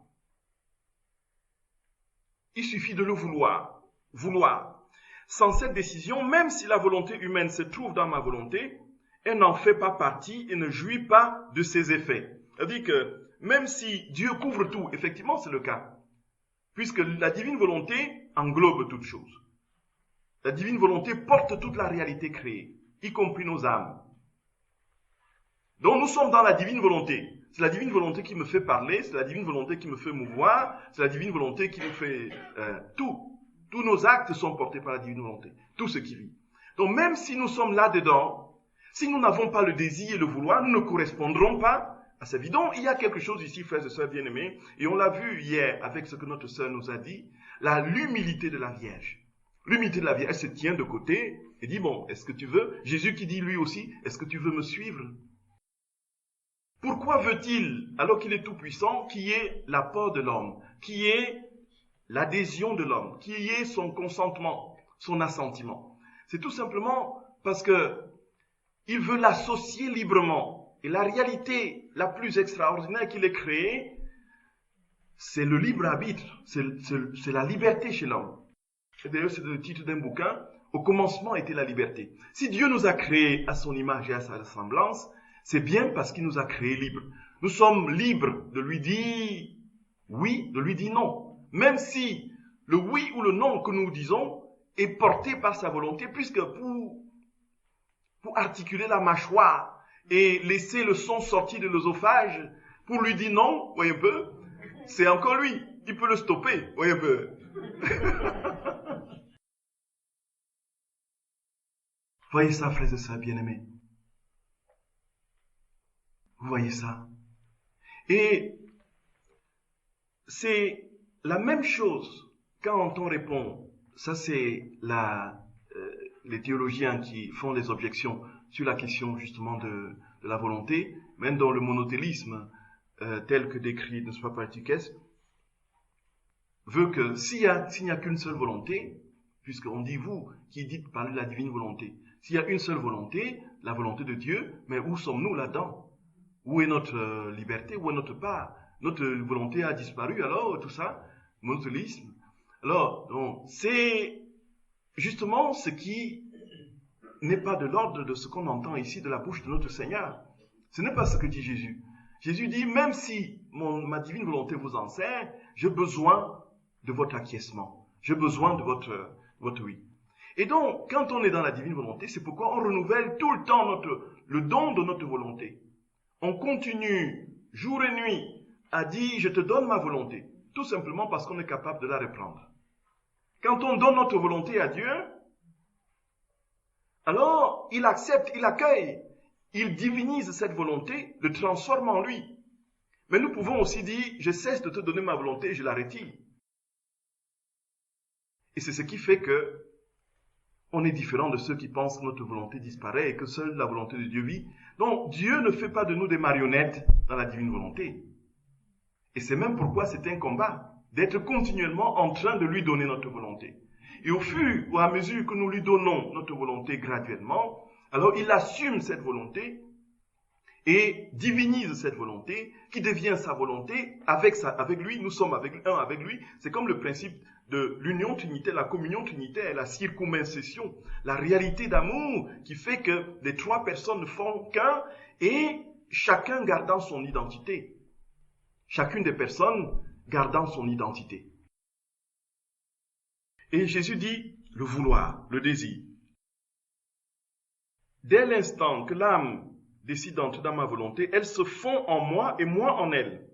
Il suffit de le vouloir. Vouloir. Sans cette décision, même si la volonté humaine se trouve dans ma volonté, elle n'en fait pas partie et ne jouit pas de ses effets. C'est-à-dire que même si Dieu couvre tout, effectivement c'est le cas, puisque la divine volonté englobe toutes choses. La divine volonté porte toute la réalité créée, y compris nos âmes. Donc nous sommes dans la divine volonté. C'est la divine volonté qui me fait parler, c'est la divine volonté qui me fait mouvoir, c'est la divine volonté qui nous fait tout. Tous nos actes sont portés par la divine volonté, tout ce qui vit. Donc même si nous sommes là-dedans, si nous n'avons pas le désir et le vouloir, nous ne correspondrons pas à sa vie. Donc il y a quelque chose ici, frères et sœurs bien-aimés, et on l'a vu hier avec ce que notre sœur nous a dit, l'humilité de la Vierge. L'humilité de la Vierge, elle se tient de côté et dit, bon, est-ce que tu veux, Jésus qui dit lui aussi, est-ce que tu veux me suivre? Pourquoi veut-il, alors qu'il est tout-puissant, qu'il y ait l'apport de l'homme, qu'il y ait l'adhésion de l'homme, qu'il y ait son consentement, son assentiment? C'est tout simplement parce que il veut l'associer librement. Et la réalité la plus extraordinaire qu'il ait créée, c'est le libre arbitre, c'est la liberté chez l'homme. Et d'ailleurs, c'est le titre d'un bouquin, au commencement était la liberté. Si Dieu nous a créés à son image et à sa ressemblance, c'est bien parce qu'il nous a créés libres. Nous sommes libres de lui dire oui, de lui dire non. Même si le oui ou le non que nous disons est porté par sa volonté, puisque pour articuler la mâchoire et laisser le son sortir de l'œsophage, pour lui dire non, voyez un peu, c'est encore lui. Il peut le stopper, voyez un peu. Voyez ça, frères et sœurs bien-aimés. Vous voyez ça? Et c'est la même chose quand on répond. Ça, c'est les théologiens qui font des objections sur la question justement de la volonté, même dans le monothélisme tel que décrit, n'est-ce pas, par Tikes, veut que s'il n'y a qu'une seule volonté, puisqu'on dit vous qui dites parler de la divine volonté, s'il y a une seule volonté, la volonté de Dieu, mais où sommes-nous là-dedans? Où est notre liberté? Où est notre part? Notre volonté a disparu, alors tout ça, monothélisme. Alors, c'est justement ce qui n'est pas de l'ordre de ce qu'on entend ici de la bouche de notre Seigneur. Ce n'est pas ce que dit Jésus. Jésus dit, même si ma divine volonté vous enseigne, j'ai besoin de votre acquiescement. J'ai besoin de votre oui. Et donc, quand on est dans la divine volonté, c'est pourquoi on renouvelle tout le temps le don de notre volonté. On continue, jour et nuit, à dire, je te donne ma volonté. Tout simplement parce qu'on est capable de la reprendre. Quand on donne notre volonté à Dieu, alors il accepte, il accueille, il divinise cette volonté, le transforme en lui. Mais nous pouvons aussi dire, je cesse de te donner ma volonté, je la retire. Et c'est ce qui fait que on est différent de ceux qui pensent que notre volonté disparaît et que seule la volonté de Dieu vit. Donc Dieu ne fait pas de nous des marionnettes dans la divine volonté. Et c'est même pourquoi c'est un combat, d'être continuellement en train de lui donner notre volonté. Et au fur et à mesure que nous lui donnons notre volonté graduellement, alors il assume cette volonté et divinise cette volonté qui devient sa volonté avec lui, nous sommes avec lui. C'est comme le principe de l'union trinitaire, la communion trinitaire, la circumcision, la réalité d'amour qui fait que les trois personnes ne font qu'un et chacun gardant son identité. Chacune des personnes gardant son identité. Et Jésus dit le vouloir, le désir. Dès l'instant que l'âme décide d'entrer dans ma volonté, elle se fond en moi et moi en elle.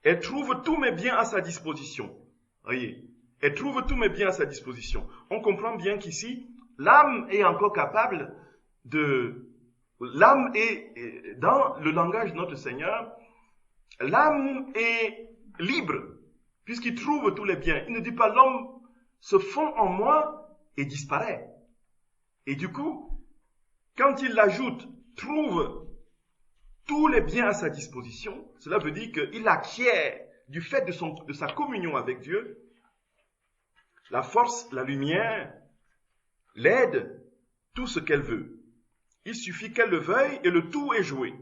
Elle trouve tous mes biens à sa disposition. Voyez, elle trouve tous mes biens à sa disposition. On comprend bien qu'ici, l'âme est encore capable l'âme est, dans le langage de notre Seigneur, l'âme est libre, puisqu'il trouve tous les biens. Il ne dit pas l'homme se fond en moi et disparaît. Et du coup, quand il l'ajoute, trouve tous les biens à sa disposition, cela veut dire qu'il acquiert, du fait de sa communion avec Dieu, la force, la lumière, l'aide, tout ce qu'elle veut. Il suffit qu'elle le veuille et le tout est joué.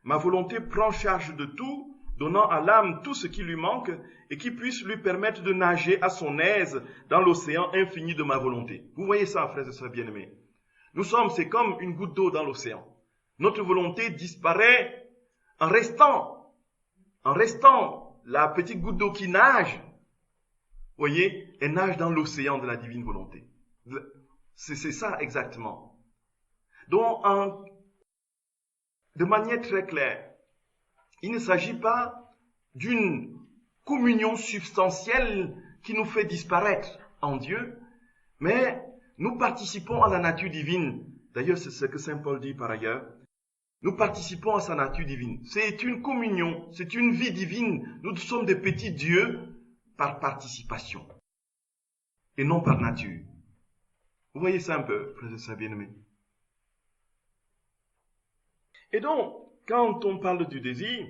Ma volonté prend charge de tout, donnant à l'âme tout ce qui lui manque et qui puisse lui permettre de nager à son aise dans l'océan infini de ma volonté. Vous voyez ça, frères et sœurs bien-aimés. C'est comme une goutte d'eau dans l'océan. Notre volonté disparaît en restant la petite goutte d'eau qui nage. Vous voyez, elle nage dans l'océan de la divine volonté. C'est ça exactement. Donc, de manière très claire, il ne s'agit pas d'une communion substantielle qui nous fait disparaître en Dieu, mais nous participons à la nature divine. D'ailleurs, c'est ce que saint Paul dit par ailleurs. Nous participons à sa nature divine. C'est une communion, c'est une vie divine. Nous sommes des petits dieux par participation et non par nature. Vous voyez ça un peu, frères et sœurs bien-aimés. Et donc, quand on parle du désir,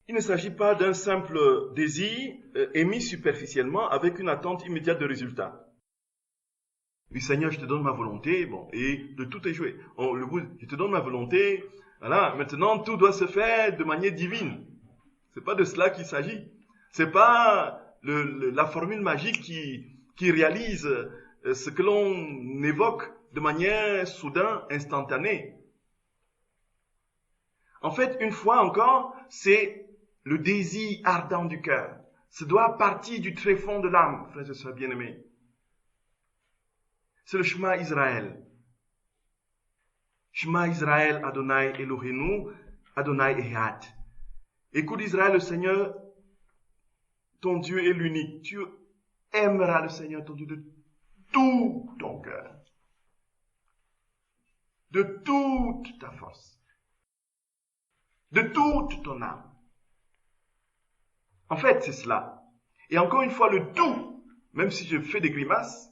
il ne s'agit pas d'un simple désir émis superficiellement avec une attente immédiate de résultat. Oui, Seigneur, je te donne ma volonté, et de tout est joué. Je te donne ma volonté, voilà, maintenant tout doit se faire de manière divine. C'est pas de cela qu'il s'agit. C'est pas la formule magique qui réalise ce que l'on évoque de manière soudain, instantanée. En fait, une fois encore, c'est le désir ardent du cœur. Ça doit partir du tréfonds de l'âme, frères et sœurs bien-aimés. C'est le Shema Israël. Shema Israël, Adonai Eloheinu, Adonai Echad. Écoute Israël, le Seigneur, ton Dieu est l'unique. Tu aimeras le Seigneur, ton Dieu, de tout ton cœur. De toute ta force. De toute ton âme. En fait, c'est cela. Et encore une fois, le tout, même si je fais des grimaces,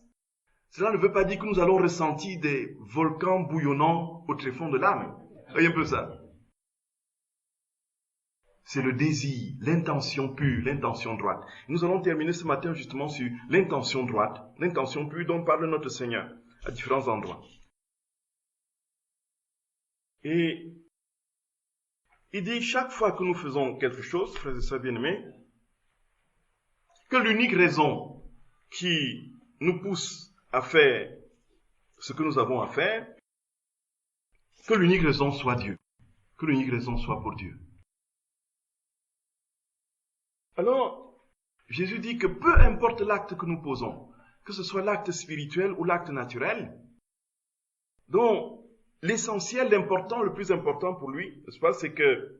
cela ne veut pas dire que nous allons ressentir des volcans bouillonnants au tréfonds de l'âme. Voyez un peu ça. C'est le désir, l'intention pure, l'intention droite. Nous allons terminer ce matin justement sur l'intention droite, l'intention pure dont parle notre Seigneur à différents endroits. Et il dit chaque fois que nous faisons quelque chose, frères et sœurs bien-aimés, que l'unique raison qui nous pousse à faire ce que nous avons à faire, que l'unique raison soit Dieu, que l'unique raison soit pour Dieu. Alors, Jésus dit que peu importe l'acte que nous posons, que ce soit l'acte spirituel ou l'acte naturel, donc l'essentiel, l'important, le plus important pour lui, n'est-ce pas, c'est que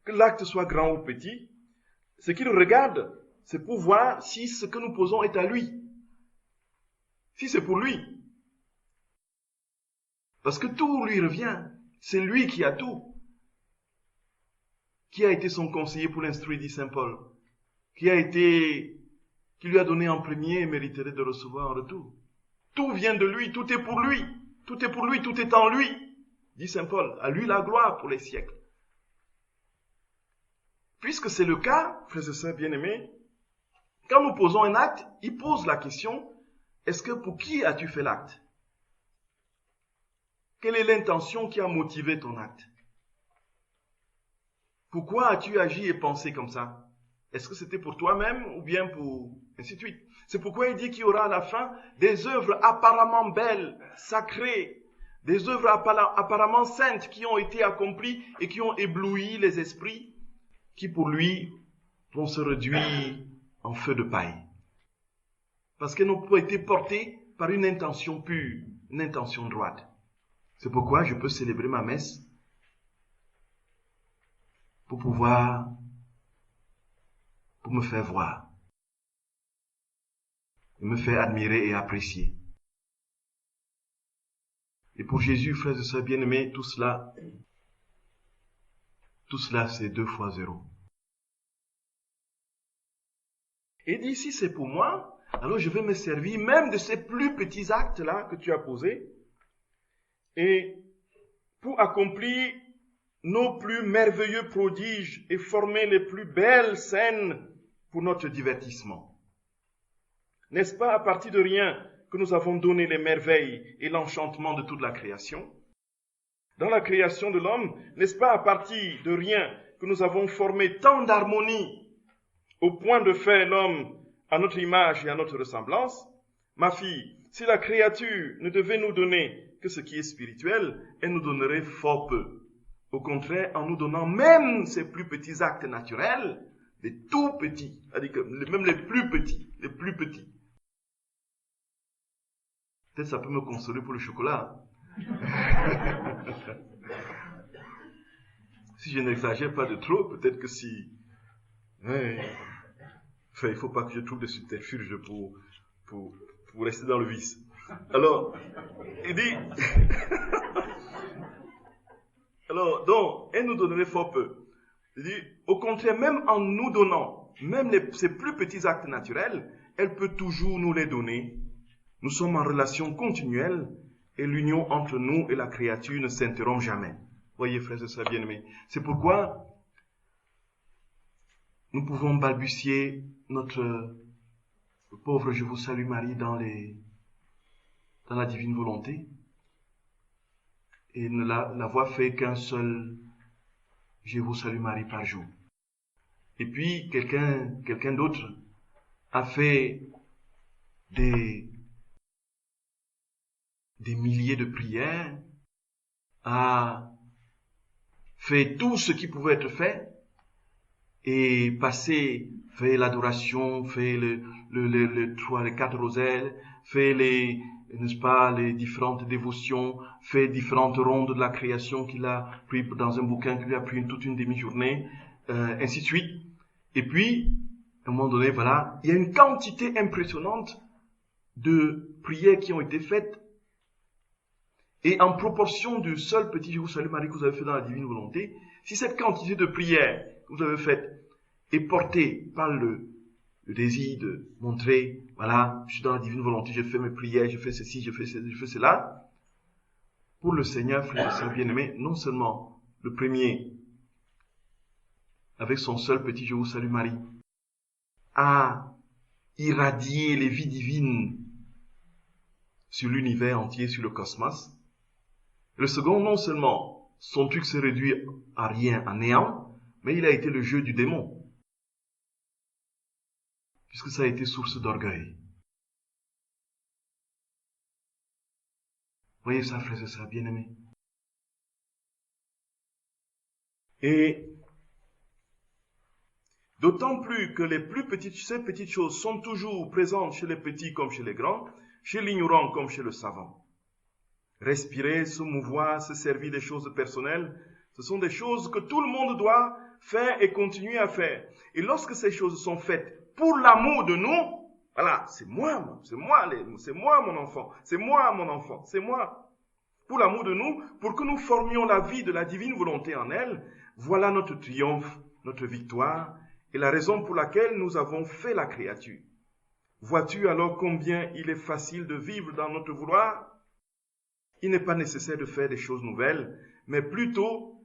l'acte soit grand ou petit, ce qu'il regarde, c'est pour voir si ce que nous posons est à lui. Si c'est pour lui. Parce que tout lui revient. C'est lui qui a tout. Qui a été son conseiller pour l'instruire, dit saint Paul? Qui lui a donné en premier et mériterait de recevoir en retour. Tout vient de lui, tout est pour lui. Tout est pour lui, tout est en lui, dit saint Paul. À lui la gloire pour les siècles. Puisque c'est le cas, frères et sœurs bien-aimés, quand nous posons un acte, il pose la question, est-ce que pour qui as-tu fait l'acte? Quelle est l'intention qui a motivé ton acte? Pourquoi as-tu agi et pensé comme ça? Est-ce que c'était pour toi-même ou bien pour... ainsi de suite. C'est pourquoi il dit qu'il y aura à la fin des œuvres apparemment belles, sacrées, des œuvres apparemment saintes qui ont été accomplies et qui ont ébloui les esprits qui pour lui vont se réduire en feu de paille. Parce qu'elles n'ont pas été portées par une intention pure, une intention droite. C'est pourquoi je peux célébrer ma messe pour me faire voir, et me faire admirer et apprécier. Et pour Jésus, frères et sœurs bien-aimés, tout cela, c'est 2 fois 0. Et il dit, si c'est pour moi, alors je vais me servir même de ces plus petits actes-là que tu as posés. Et pour accomplir nos plus merveilleux prodiges et former les plus belles scènes pour notre divertissement. N'est-ce pas à partir de rien que nous avons donné les merveilles et l'enchantement de toute la création? Dans la création de l'homme, n'est-ce pas à partir de rien que nous avons formé tant d'harmonie au point de faire l'homme à notre image et à notre ressemblance? Ma fille, si la créature ne devait nous donner que ce qui est spirituel, elle nous donnerait fort peu. Au contraire, en nous donnant même ces plus petits actes naturels, les tout petits, c'est-à-dire que même les plus petits. Peut-être ça peut me consoler pour le chocolat. Si je n'exagère pas de trop, peut-être que si... Ouais. Enfin, il ne faut pas que je trouve des subterfuges pour rester dans le vice. Alors, il dit... Alors, donc, elle nous donnerait fort peu. Il dit, au contraire, même en nous donnant, même ces plus petits actes naturels, elle peut toujours nous les donner. Nous sommes en relation continuelle et l'union entre nous et la créature ne s'interrompt jamais. Voyez, frères et sœurs bien-aimés, c'est pourquoi nous pouvons balbutier notre pauvre Je vous salue Marie dans la divine volonté et ne l'avoir fait qu'un seul Je vous salue Marie par jour. Et puis quelqu'un d'autre a fait des milliers de prières, a fait tout ce qui pouvait être fait et fait l'adoration, fait les 4 rosaires, fait les différentes dévotions, fait différentes rondes de la création qu'il a pris dans un bouquin qu'il a pris toute une demi-journée, ainsi de suite. Et puis, à un moment donné, voilà, il y a une quantité impressionnante de prières qui ont été faites. Et en proportion du seul petit Je vous salue Marie que vous avez fait dans la divine volonté, si cette quantité de prières que vous avez faites est portée par le désir de montrer, voilà, je suis dans la divine volonté, je fais mes prières, je fais ceci, je fais cela, pour le Seigneur, frère et sœur bien-aimé, non seulement le premier, avec son seul petit Je vous salue Marie, a irradié les vies divines sur l'univers entier, sur le cosmos. Le second, non seulement son truc s'est réduit à rien, à néant, mais il a été le jeu du démon. Puisque ça a été source d'orgueil. Voyez ça, frères et sœurs bien-aimés. Et d'autant plus que ces petites choses sont toujours présentes chez les petits comme chez les grands, chez l'ignorant comme chez le savant. Respirer, se mouvoir, se servir des choses personnelles, ce sont des choses que tout le monde doit faire et continuer à faire. Et lorsque ces choses sont faites pour l'amour de nous, voilà, c'est moi mon enfant, c'est moi. Pour l'amour de nous, pour que nous formions la vie de la divine volonté en elle, voilà notre triomphe, notre victoire, et la raison pour laquelle nous avons fait la créature. Vois-tu alors combien il est facile de vivre dans notre vouloir? Il n'est pas nécessaire de faire des choses nouvelles, mais plutôt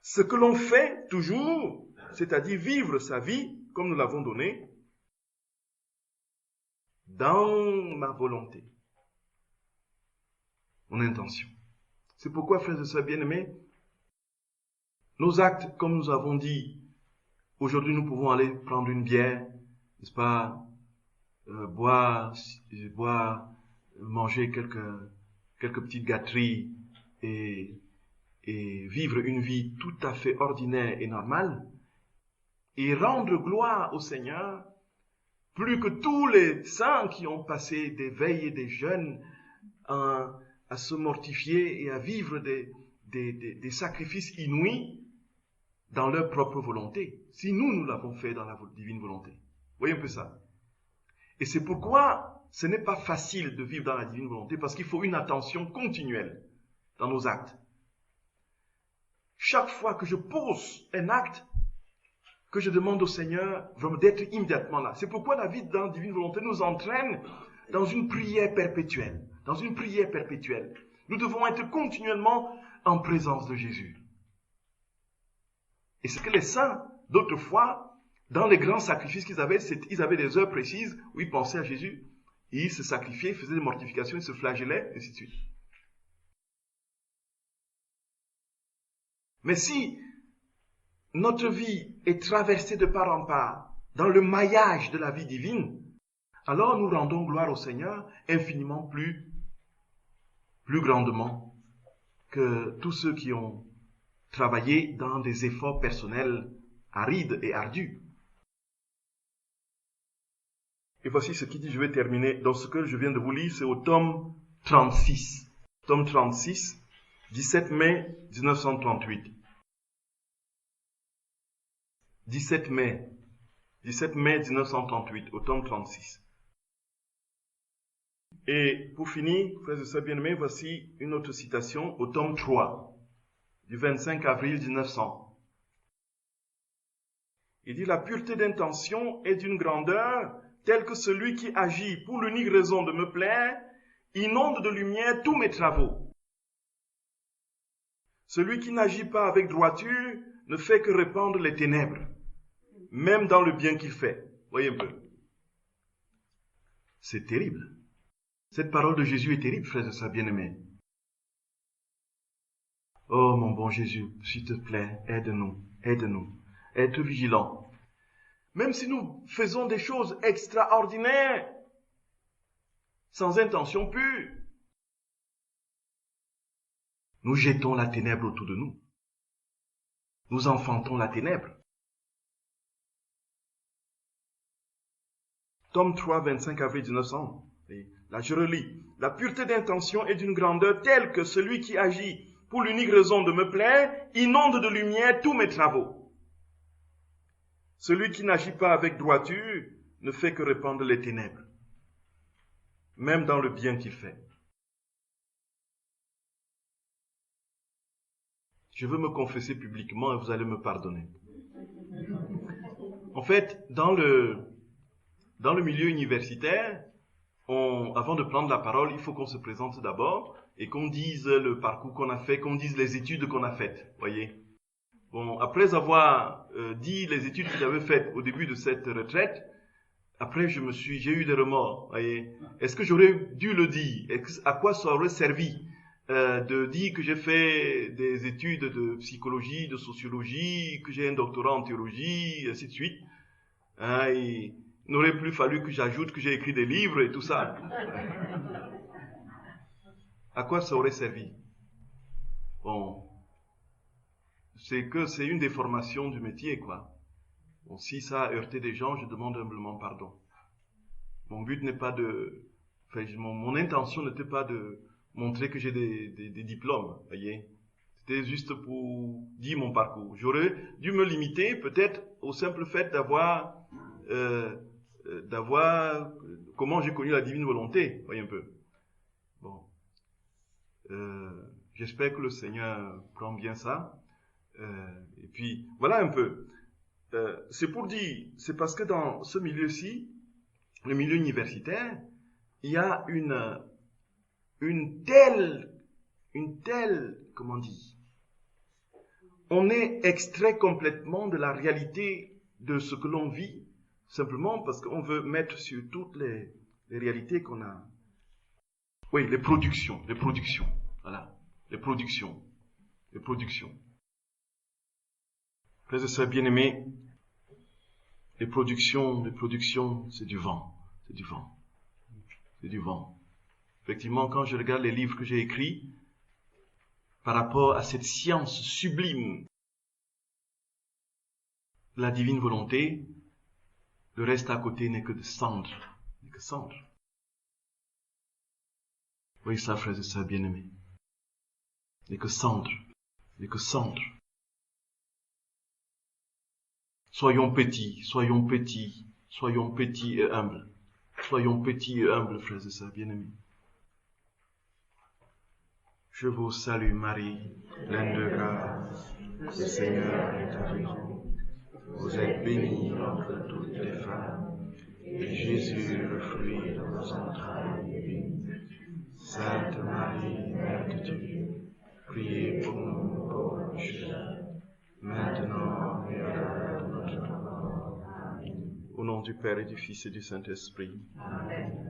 ce que l'on fait toujours, c'est-à-dire vivre sa vie comme nous l'avons donnée, dans ma volonté, mon intention. C'est pourquoi, frères et sœurs bien-aimés, nos actes, comme nous avons dit, aujourd'hui nous pouvons aller prendre une bière, n'est-ce pas, boire, manger quelques petites gâteries et vivre une vie tout à fait ordinaire et normale et rendre gloire au Seigneur plus que tous les saints qui ont passé des veilles et des jeûnes à se mortifier et à vivre des sacrifices inouïs dans leur propre volonté. Si nous l'avons fait dans la divine volonté. Voyez un peu ça. Et c'est pourquoi ce n'est pas facile de vivre dans la divine volonté, parce qu'il faut une attention continuelle dans nos actes. Chaque fois que je pose un acte, que je demande au Seigneur d'être immédiatement là. C'est pourquoi la vie dans la divine volonté nous entraîne dans une prière perpétuelle. Nous devons être continuellement en présence de Jésus. Et c'est que les saints, d'autrefois, dans les grands sacrifices qu'ils avaient, ils avaient des heures précises où ils pensaient à Jésus. Et ils se sacrifiaient, ils faisaient des mortifications, ils se flagellaient, et ainsi de suite. Mais si notre vie est traversée de part en part dans le maillage de la vie divine, alors nous rendons gloire au Seigneur infiniment plus grandement que tous ceux qui ont travaillé dans des efforts personnels arides et ardus. Et voici ce qu'il dit, je vais terminer. Dans ce que je viens de vous lire, c'est au tome 36. Tome 36, 17 mai 1938. 17 mai 1938, au tome 36. Et pour finir, frères et sœurs bien-aimés, voici une autre citation au tome 3, du 25 avril 1900. Il dit, la pureté d'intention est d'une grandeur telle que celui qui agit pour l'unique raison de me plaire inonde de lumière tous mes travaux. Celui qui n'agit pas avec droiture ne fait que répandre les ténèbres, même dans le bien qu'il fait. Voyez un peu. C'est terrible. Cette parole de Jésus est terrible, frères et sœurs bien-aimés. Oh mon bon Jésus, s'il te plaît, aide-nous, aide-nous. Être vigilants. Même si nous faisons des choses extraordinaires, sans intention pure, nous jetons la ténèbre autour de nous. Nous enfantons la ténèbre. Tome 3, 25 avril 1900. Là, je relis. La pureté d'intention est d'une grandeur telle que celui qui agit pour l'unique raison de me plaire inonde de lumière tous mes travaux. Celui qui n'agit pas avec droiture ne fait que répandre les ténèbres, même dans le bien qu'il fait. Je veux me confesser publiquement et vous allez me pardonner. En fait, dans le milieu universitaire, avant de prendre la parole, il faut qu'on se présente d'abord et qu'on dise le parcours qu'on a fait, qu'on dise les études qu'on a faites, voyez. Bon, après avoir dit les études que j'avais faites au début de cette retraite, après j'ai eu des remords, voyez. Est-ce que j'aurais dû le dire? À quoi ça aurait servi de dire que j'ai fait des études de psychologie, de sociologie, que j'ai un doctorat en théologie, et ainsi de suite. Il n'aurait plus fallu que j'ajoute que j'ai écrit des livres et tout ça. À quoi ça aurait servi? Bon, c'est que c'est une déformation du métier, quoi. Bon, si ça a heurté des gens, je demande humblement pardon. Mon but n'est pas mon intention n'était pas de montrer que j'ai des diplômes, voyez. C'était juste pour dire mon parcours. J'aurais dû me limiter peut-être au simple fait d'avoir comment j'ai connu la divine volonté, voyez un peu. Bon. J'espère que le Seigneur prend bien ça. Et puis, voilà un peu. C'est pour dire, c'est parce que dans ce milieu-ci, le milieu universitaire, il y a une telle, comment dire, on est extrait complètement de la réalité de ce que l'on vit, simplement parce qu'on veut mettre sur toutes les réalités qu'on a. Oui, les productions, voilà, les productions. Frères et sœurs bien-aimés, les productions, c'est du vent. Effectivement, quand je regarde les livres que j'ai écrits, par rapport à cette science sublime, la divine volonté, le reste à côté n'est que de cendre. Oui, ça, frères et sœurs bien-aimés. N'est que cendre. Soyons petits et humbles. Soyons petits et humbles, frères et sœurs bien-aimés. Je vous salue Marie, pleine de grâce. Le Seigneur est avec vous. Vous êtes bénie entre toutes les femmes, et Jésus, le fruit de vos entrailles, est béni. Sainte Marie, Mère de Dieu, priez pour nous pauvres pécheurs, maintenant et à l'heure de notre mort. Amen. Au nom du Père et du Fils et du Saint-Esprit. Amen.